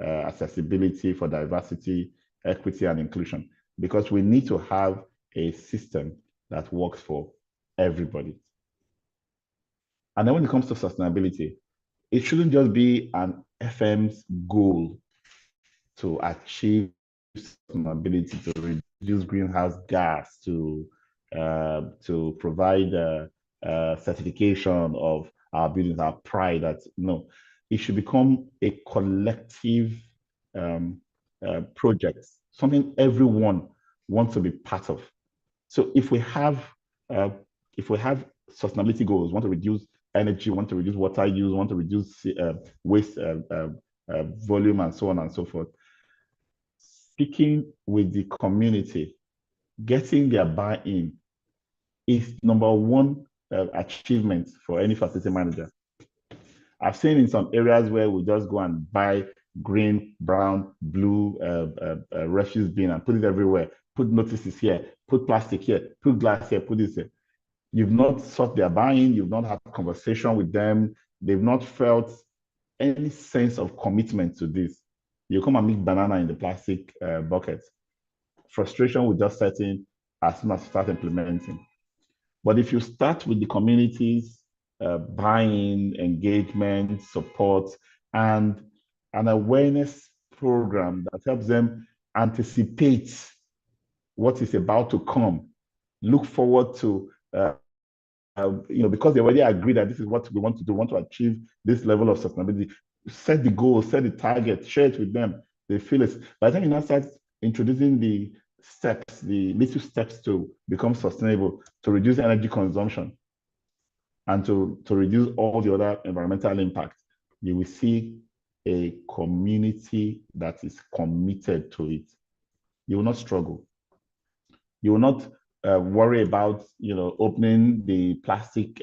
accessibility, for diversity, equity, and inclusion. Because we need to have a system that works for everybody. And then when it comes to sustainability, it shouldn't just be an FM's goal to achieve sustainability, to reduce greenhouse gas, to provide certification of our buildings, our pride. No, it should become a collective project, something everyone wants to be part of. So if we have sustainability goals, want to reduce energy, want to reduce water use, want to reduce waste volume, and so on and so forth. Speaking with the community, getting their buy-in is number one achievement for any facility manager. I've seen in some areas where we just go and buy green, brown, blue refuse bin and put it everywhere, put notices here, put plastic here, put glass here, put this here. You've not sought their buy-in, you've not had a conversation with them, they've not felt any sense of commitment to this. You come and make banana in the plastic bucket. Frustration will just set in as soon as you start implementing. But if you start with the community's buy-in, engagement, support, and an awareness program that helps them anticipate what is about to come, look forward to because they already agree that this is what we want to do, want to achieve this level of sustainability, set the goal, set the target, share it with them. They feel it. By the time you now start introducing the steps, the little steps to become sustainable, to reduce energy consumption, and to reduce all the other environmental impacts, you will see a community that is committed to it. You will not struggle. You will not worry about opening the plastic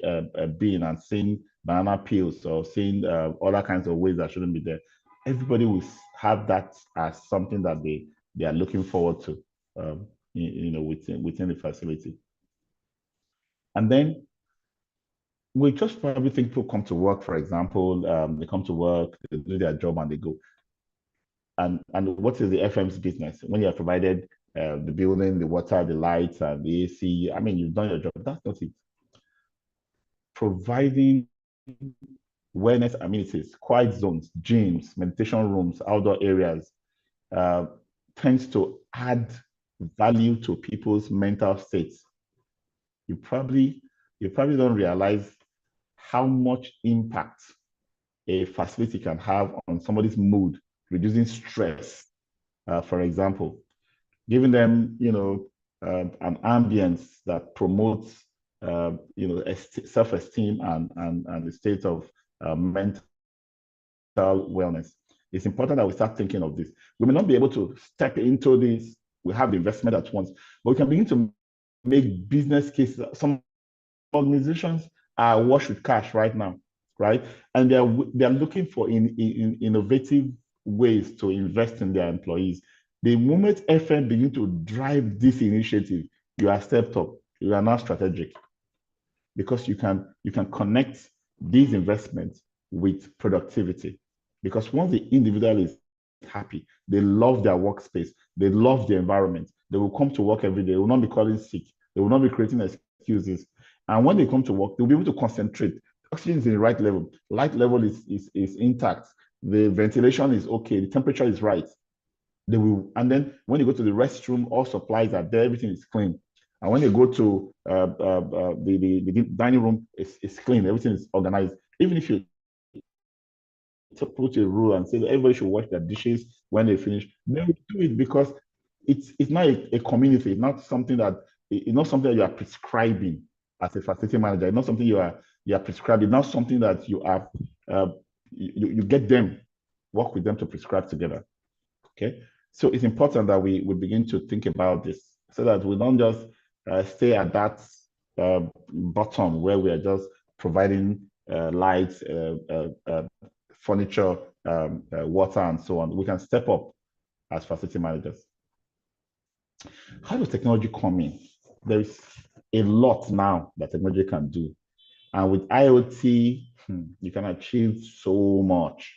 bin and seeing banana peels or seeing other kinds of ways that shouldn't be there. Everybody will have that as something that they are looking forward to within the facility. And then we just probably think people come to work, for example, they come to work, they do their job and they go. And what is the FM's business? When you have provided the building, the water, the lights, and the AC, I mean, you've done your job. That's not it. Providing wellness amenities, quiet zones, gyms, meditation rooms, outdoor areas tends to add value to people's mental states. You probably don't realize how much impact a facility can have on somebody's mood, reducing stress, for example, giving them, an ambience that promotes, self-esteem and the state of mental wellness. It's important that we start thinking of this. We may not be able to step into this. We have the investment at once, but we can begin to make business cases. Some organizations are awash with cash right now, right? And they're looking for innovative ways to invest in their employees. The moment FM begin to drive this initiative, you are stepped up. You are now strategic because you can connect these investments with productivity. Because once the individual is happy, they love their workspace, they love the environment, they will come to work every day. They will not be calling sick. They will not be creating excuses. And when they come to work, they'll be able to concentrate. Oxygen is in the right level. Light level is intact. The ventilation is okay. The temperature is right. They will, and then when you go to the restroom, all supplies are there. Everything is clean. And when they go to the dining room, it's clean. Everything is organized. Even if you to put a rule and say that everybody should wash their dishes when they finish. They will do it because it's not a community. It's not something that you are prescribing as a facility manager. It's not something you are prescribing. It's not something that you are you get them, work with them to prescribe together. Okay, so it's important that we begin to think about this so that we don't just stay at that bottom where we are just providing lights, furniture, water, and so on. We can step up as facility managers. How does technology come in? There is a lot now that technology can do. And with IoT, you can achieve so much.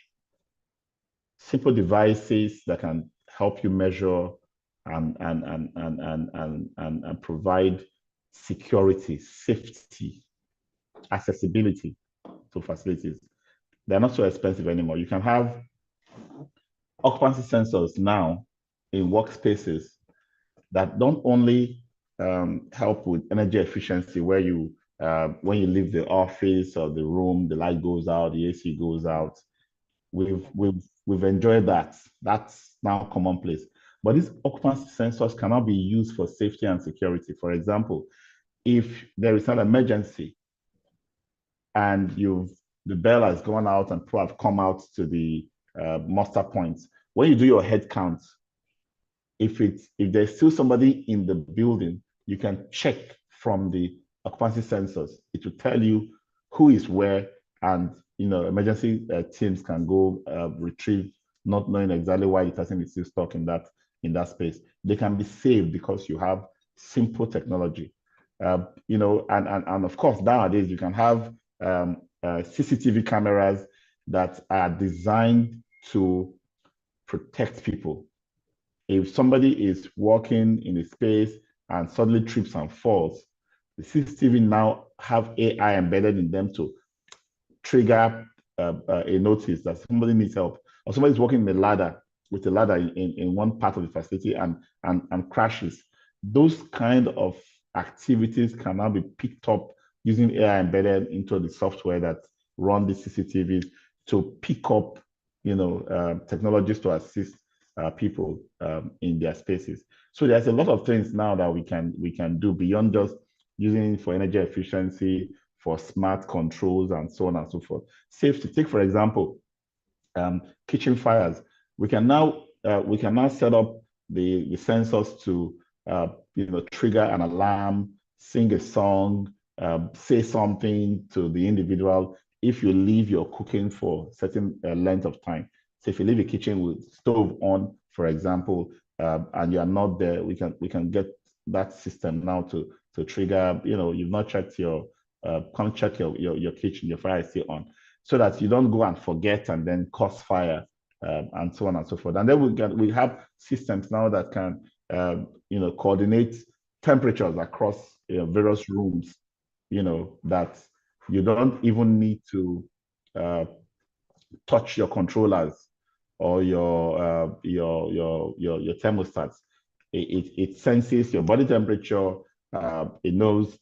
Simple devices that can help you measure and provide security, safety, accessibility to facilities. They're not so expensive anymore. You can have occupancy sensors now in workspaces that don't only help with energy efficiency, where you when you leave the office or the room, the light goes out, the AC goes out. We've enjoyed that. That's now commonplace. But these occupancy sensors cannot be used for safety and security. For example, if there is an emergency and the bell has gone out and people have come out to the muster points, when you do your head count, if there's still somebody in the building, you can check from the occupancy sensors. It will tell you who is where, and emergency teams can go retrieve, not knowing exactly why the person is still stuck in that space. They can be saved because you have simple technology. And of course, nowadays you can have CCTV cameras that are designed to protect people. If somebody is walking in a space and suddenly trips and falls, the CCTV now have AI embedded in them to trigger a notice that somebody needs help, or somebody's walking in a ladder with a ladder in one part of the facility and crashes. Those kind of activities can now be picked up using AI embedded into the software that run the CCTVs to pick up, technologies to assist people in their spaces. So there's a lot of things now that we can do beyond just using it for energy efficiency, for smart controls, and so on and so forth. Safety. Take for example, kitchen fires. We can now set up the sensors to trigger an alarm, sing a song, say something to the individual if you leave your cooking for a certain length of time. So if you leave the kitchen with stove on, for example, and you are not there, we can get that system now to trigger. You've not checked come check your kitchen, your fire is still on, so that you don't go and forget and then cause fire, and so on and so forth. And then we have systems now that can coordinate temperatures across various rooms. That you don't even need to touch your controllers or your thermostats. It senses your body temperature. It knows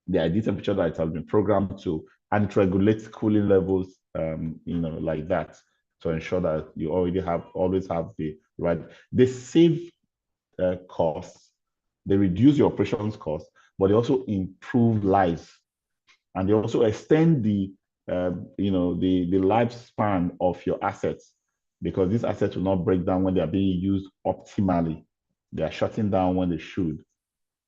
the ideal temperature that it has been programmed to, and it regulates cooling levels, like that, to ensure that you always have the right. They save costs, they reduce your operations costs, but they also improve lives, and they also extend the lifespan of your assets, because these assets will not break down when they are being used optimally. They are shutting down when they should.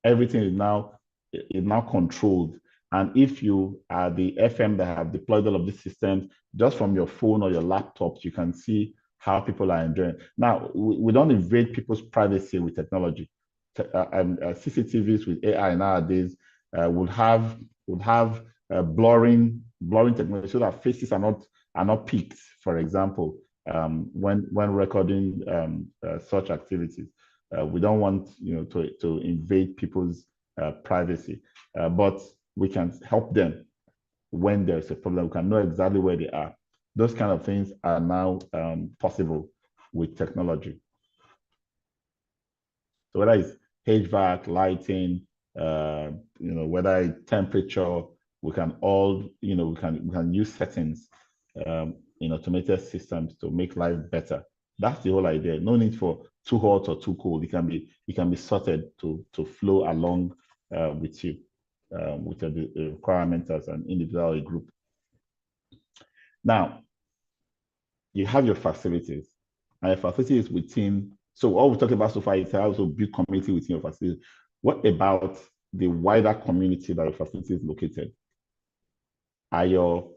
Everything is now controlled. And if you are the FM that have deployed all of these systems, just from your phone or your laptops, you can see how people are enjoying. Now, we don't invade people's privacy with technology. CCTVs with AI nowadays would have blurring technology, so that faces are not peaked, for example, when recording such activities. We don't want to invade people's privacy, but we can help them when there's a problem. We can know exactly where they are. Those kind of things are now possible with technology. So whether it's HVAC, lighting, whether it's temperature, we can all we can use settings in automated systems to make life better. That's the whole idea. No need for too hot or too cold. It can be sorted to flow along with you, with the requirements as an individual or a group. Now, you have your facilities, and your facility is within. So all we talk about so far is how to build community within your facility. What about the wider community that your facility is located? Are your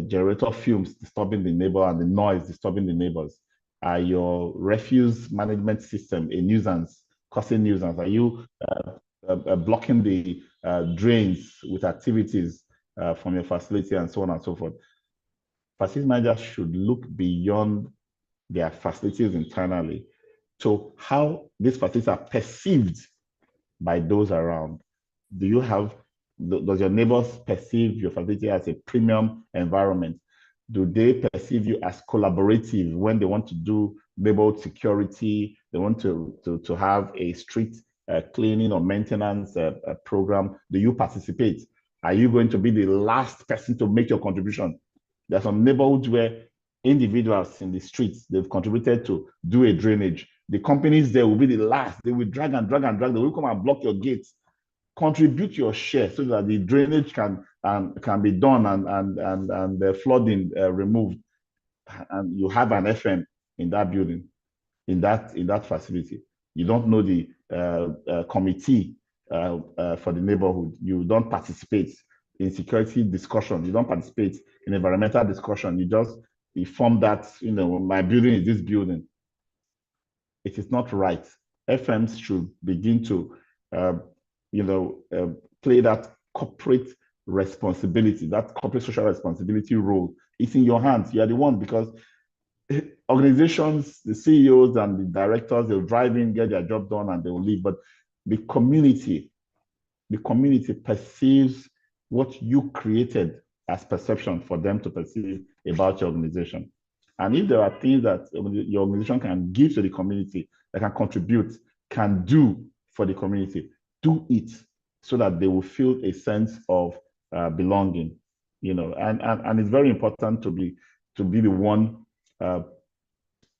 generator fumes disturbing the neighbor and the noise disturbing the neighbors? Are your refuse management system a nuisance, causing nuisance? Are you blocking the drains with activities from your facility and so on and so forth? Facility managers should look beyond their facilities internally to how these facilities are perceived by those around. Does your neighbors perceive your facility as a premium environment? Do they perceive you as collaborative when they want to do neighborhood security? They want to have a street cleaning or maintenance program. Do you participate? Are you going to be the last person to make your contribution? There are some neighborhoods where individuals in the streets, they've contributed to do a drainage. The companies there will be the last. They will drag and drag and drag. They will come and block your gates. Contribute your share so that the drainage can be done and the flooding removed. And you have an FM in that building, in that facility. You don't know the committee for the neighborhood. You don't participate in security discussion. You don't participate in environmental discussion. You form that, my building is this building. It is not right. FMs should begin to, play that corporate responsibility, that corporate social responsibility role. It's in your hands. You are the one, because organizations, the CEOs and the directors, they'll drive in, get their job done, and they will leave. But the community perceives what you created as perception for them to perceive about your organization. And if there are things that your organization can give to the community, that can contribute, can do for the community, do it so that they will feel a sense of belonging. And it's very important to be the one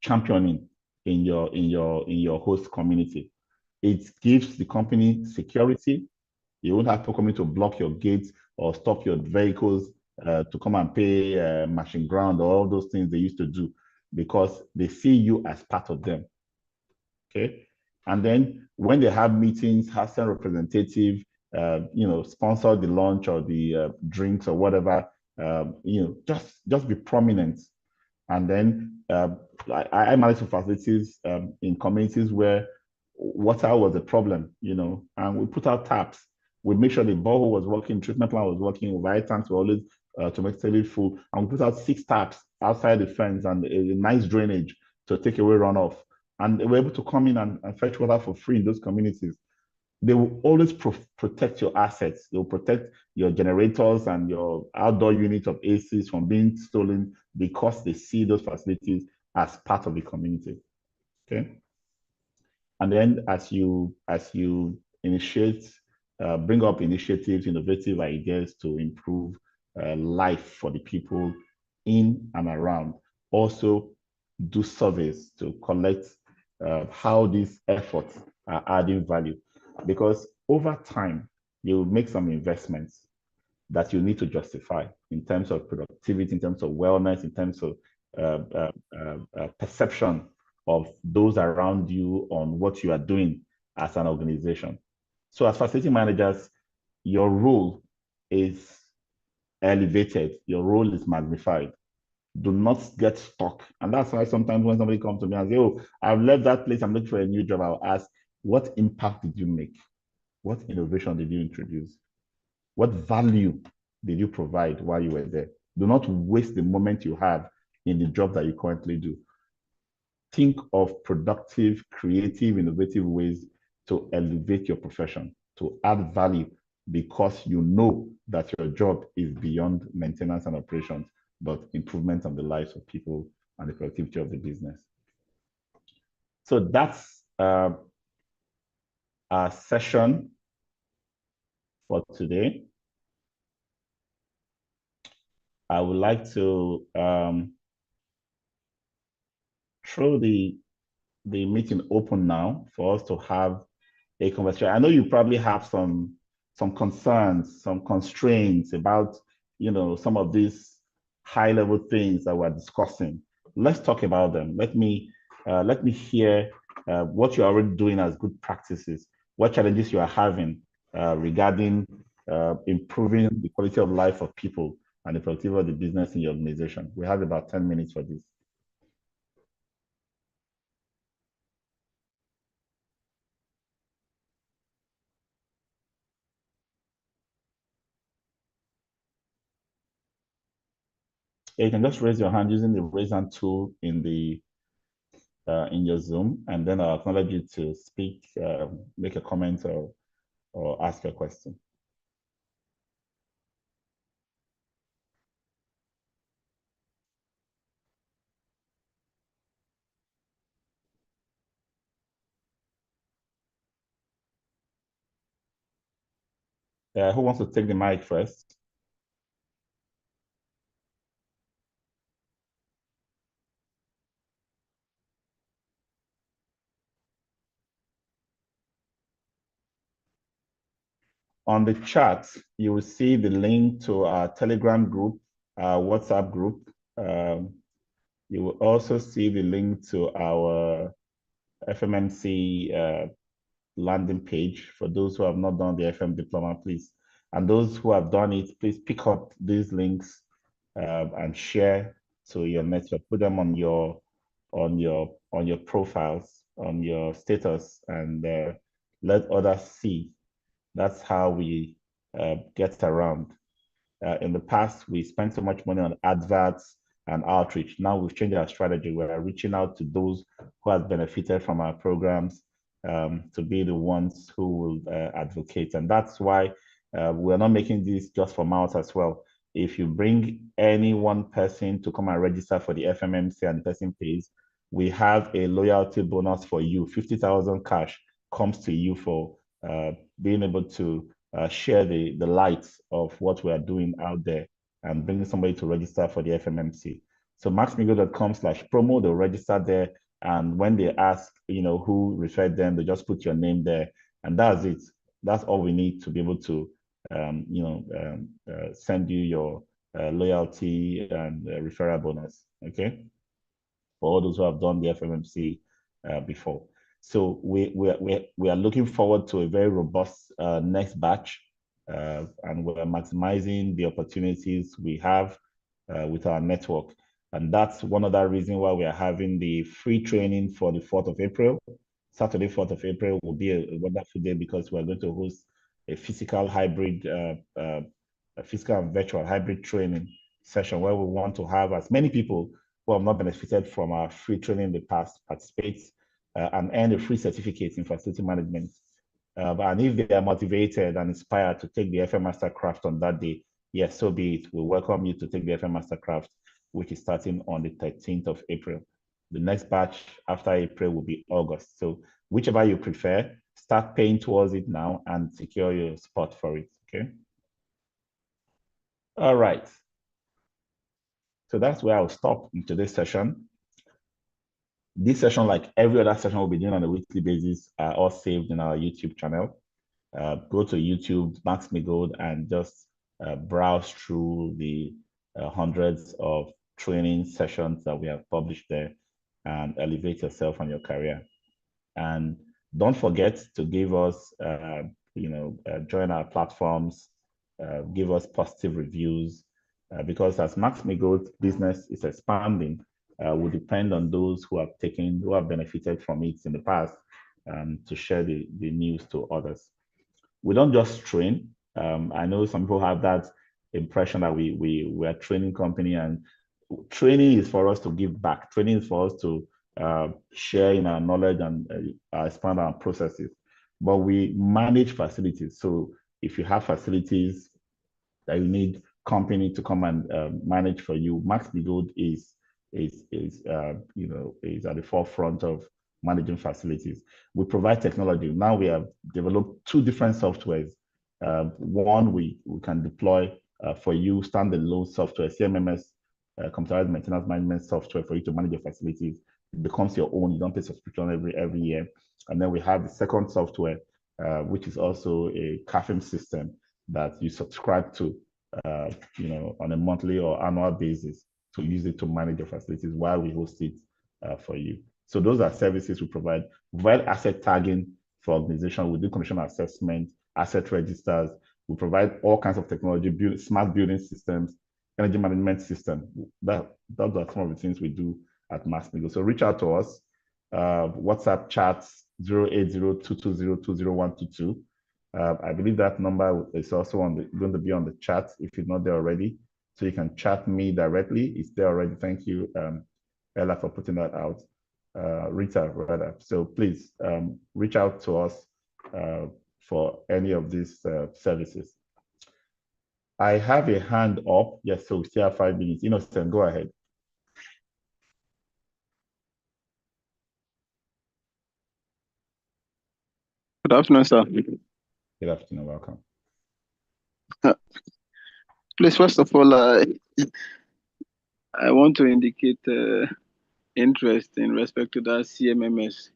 championing in your host community. It gives the company security. You won't have people coming to block your gates or stop your vehicles to come and pay machine ground or all those things they used to do, because they see you as part of them. Okay. And then when they have meetings, have some representative, sponsor the lunch or the drinks or whatever, just be prominent. And then I manage facilities in communities where water was a problem, and we put out taps. We make sure the borehole was working, treatment plant was working, overhead tanks were always automatically full, and we put out 6 taps outside the fence and a nice drainage to take away runoff. And they were able to come in and fetch water for free in those communities. They will always protect your assets. They will protect your generators and your outdoor units of ACs from being stolen, because they see those facilities as part of the community. Okay. And then as you initiate, bring up initiatives, innovative ideas to improve life for the people in and around. Also do surveys to collect how these efforts are adding value, because over time you will make some investments that you need to justify in terms of productivity, in terms of wellness, in terms of perception of those around you on what you are doing as an organization. So as facility managers, your role is elevated, your role is magnified. Do not get stuck. And that's why sometimes when somebody comes to me and say, oh, I've left that place, I'm looking for a new job, I'll ask, what impact did you make? What innovation did you introduce? What value did you provide while you were there? Do not waste the moment you have in the job that you currently do. Think of productive, creative, innovative ways to elevate your profession, to add value, because you know that your job is beyond maintenance and operations, but improvement on the lives of people and the productivity of the business. So that's our session for today. I would like to throw the meeting open now for us to have a conversation. I know you probably have some concerns, some constraints about some of these high level things that we're discussing. Let's talk about them. Let me hear what you're already doing as good practices, what challenges you are having regarding improving the quality of life of people and the productivity of the business in your organization. We have about 10 minutes for this. You can just raise your hand using the raise hand tool in your Zoom, and then I'll acknowledge you to speak, make a comment, or ask a question. Who wants to take the mic first? On the chat, you will see the link to our Telegram group, our WhatsApp group. You will also see the link to our FMMC landing page for those who have not done the FM diploma, please. And those who have done it, please pick up these links and share to your network. Put them on your profiles, on your status, and let others see. That's how we get around. In the past, we spent so much money on adverts and outreach. Now we've changed our strategy. We're reaching out to those who have benefited from our programs to be the ones who will advocate. And that's why we're not making this just for mouth as well. If you bring any one person to come and register for the FMMC and the person pays, we have a loyalty bonus for you. 50,000 cash comes to you for being able to share the light of what we are doing out there and bringing somebody to register for the FMMC. So Max-Migold.com/promo, they'll register there. And when they ask, who referred them, they just put your name there. And that's it. That's all we need to be able to, send you your loyalty and referral bonus, okay? For all those who have done the FMMC before. So we are looking forward to a very robust next batch, and we're maximizing the opportunities we have with our network. And that's one other reason why we are having the free training for the 4th of April. Saturday, 4th of April will be a wonderful day because we're going to host a physical hybrid, a physical and virtual hybrid training session where we want to have as many people who have not benefited from our free training in the past participate and earn a free certificate in facility management. And if they are motivated and inspired to take the FM Mastercraft on that day, yes, so be it. We welcome you to take the FM Mastercraft, which is starting on the 13th of April. The next batch after April will be August. So whichever you prefer, start paying towards it now and secure your spot for it, okay? All right. So that's where I'll stop in today's session. This session, like every other session we'll be doing on a weekly basis, are all saved in our YouTube channel. Go to YouTube, Max-Migold, and just browse through the hundreds of training sessions that we have published there and elevate yourself and your career. And don't forget to give us, join our platforms, give us positive reviews, because as Max-Migold's business is expanding, will depend on those who have benefited from it in the past to share the news to others. We don't just train. I know some people have that impression that we're a training company, and training is for us to give back. Training is for us to share in our knowledge and expand our processes. But we manage facilities. So if you have facilities that you need company to come and manage for you, Max-Migold is at the forefront of managing facilities. We provide technology. Now we have developed two different softwares. One we can deploy for you, standalone software, CMMS, computerized maintenance management software for you to manage your facilities. It becomes your own. You don't pay subscription every year. And then we have the second software, which is also a CAFM system that you subscribe to, on a monthly or annual basis to use it to manage your facilities while we host it for you. So those are services we provide. We provide asset tagging for organization. We do condition assessment, asset registers. We provide all kinds of technology, smart building systems, energy management system. Those are some of the things we do at Max-Migold. So reach out to us. WhatsApp chats 08022020122. I believe that number is also going to be on the chat if it's not there already. So you can chat me directly. It's there already. Thank you, Ella, for putting that out. Rita, rather. So please reach out to us for any of these services. I have a hand up. Yes, so we still have 5 minutes. Innocent, go ahead. Good afternoon, sir. Good afternoon, welcome. Please, first of all, I want to indicate interest in respect to that CMMS.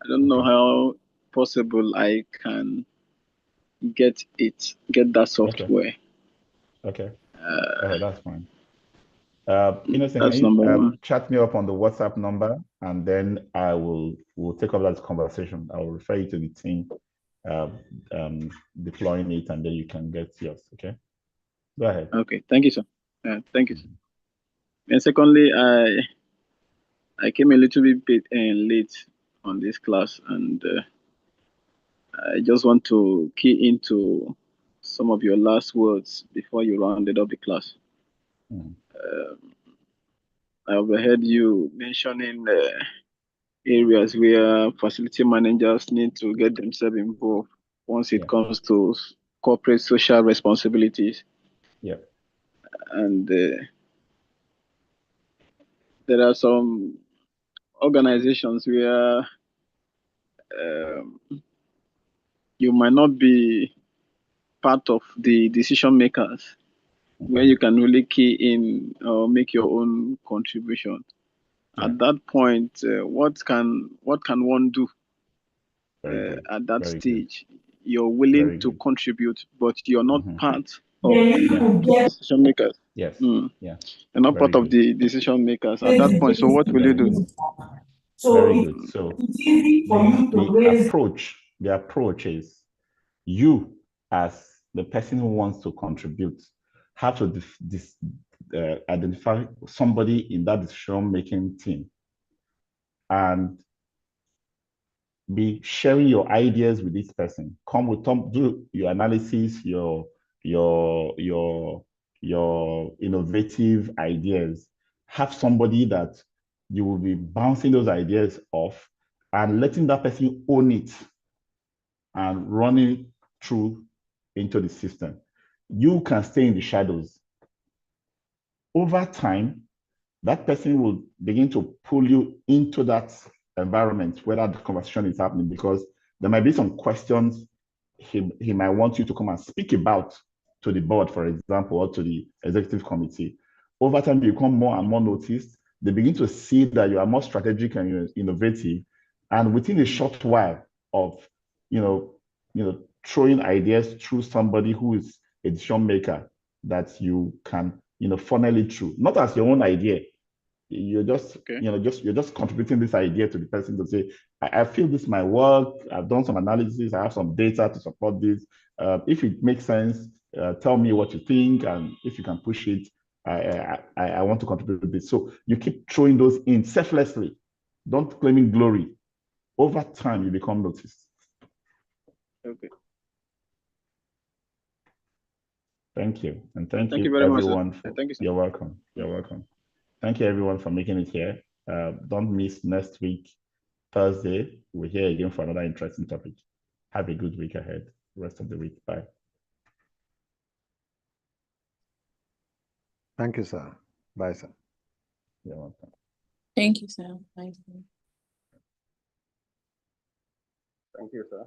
I don't know how possible I can get that software. Okay. That's fine. Innocent, That's can you number one. chat me up on the WhatsApp number, and then we'll take up that conversation. I will refer you to the team deploying it, and then you can get yours. Okay. Go ahead. Okay. Thank you, sir. Thank you, sir. And secondly, I came a little bit late on this class, and I just want to key into some of your last words before you rounded up the class. I overheard you mentioning areas where facility managers need to get themselves involved once it comes to corporate social responsibilities. Yeah. And there are some organizations where you might not be part of the decision makers, where you can really key in or make your own contribution. At that point, what can one do at that stage? You're willing to contribute, but you're not part of the decision makers. Yes. Yeah. You're not part of the decision makers at that point. So what will you do? Very good. So the approach is you, as the person who wants to contribute, have to identify somebody in that decision-making team and be sharing your ideas with this person. Do your analysis, your innovative ideas. Have somebody that you will be bouncing those ideas off and letting that person own it and running through into the system. You can stay in the shadows. Over time, that person will begin to pull you into that environment where that conversation is happening, because there might be some questions he might want you to come and speak about to the board, for example, or to the executive committee. Over time, you become more and more noticed. They begin to see that you are more strategic and innovative. And within a short while of, throwing ideas through somebody who is a decision maker, that you can, funnel it through, not as your own idea. You're just, you're just contributing this idea to the person to say, I feel this might work. I've done some analysis. I have some data to support this. If it makes sense, tell me what you think, and if you can push it, I want to contribute to this. So you keep throwing those in selflessly. Don't claiming glory. Over time, you become noticed. Okay. Thank you, and thank you you very everyone. much. Thank you, sir. You're welcome. You're welcome. Thank you everyone for making it here. Don't miss next week, Thursday. We're here again for another interesting topic. Have a good week ahead. Rest of the week. Bye. Thank you, sir. Bye, sir. You're welcome. Thank you, sir. Bye. Thank you, sir.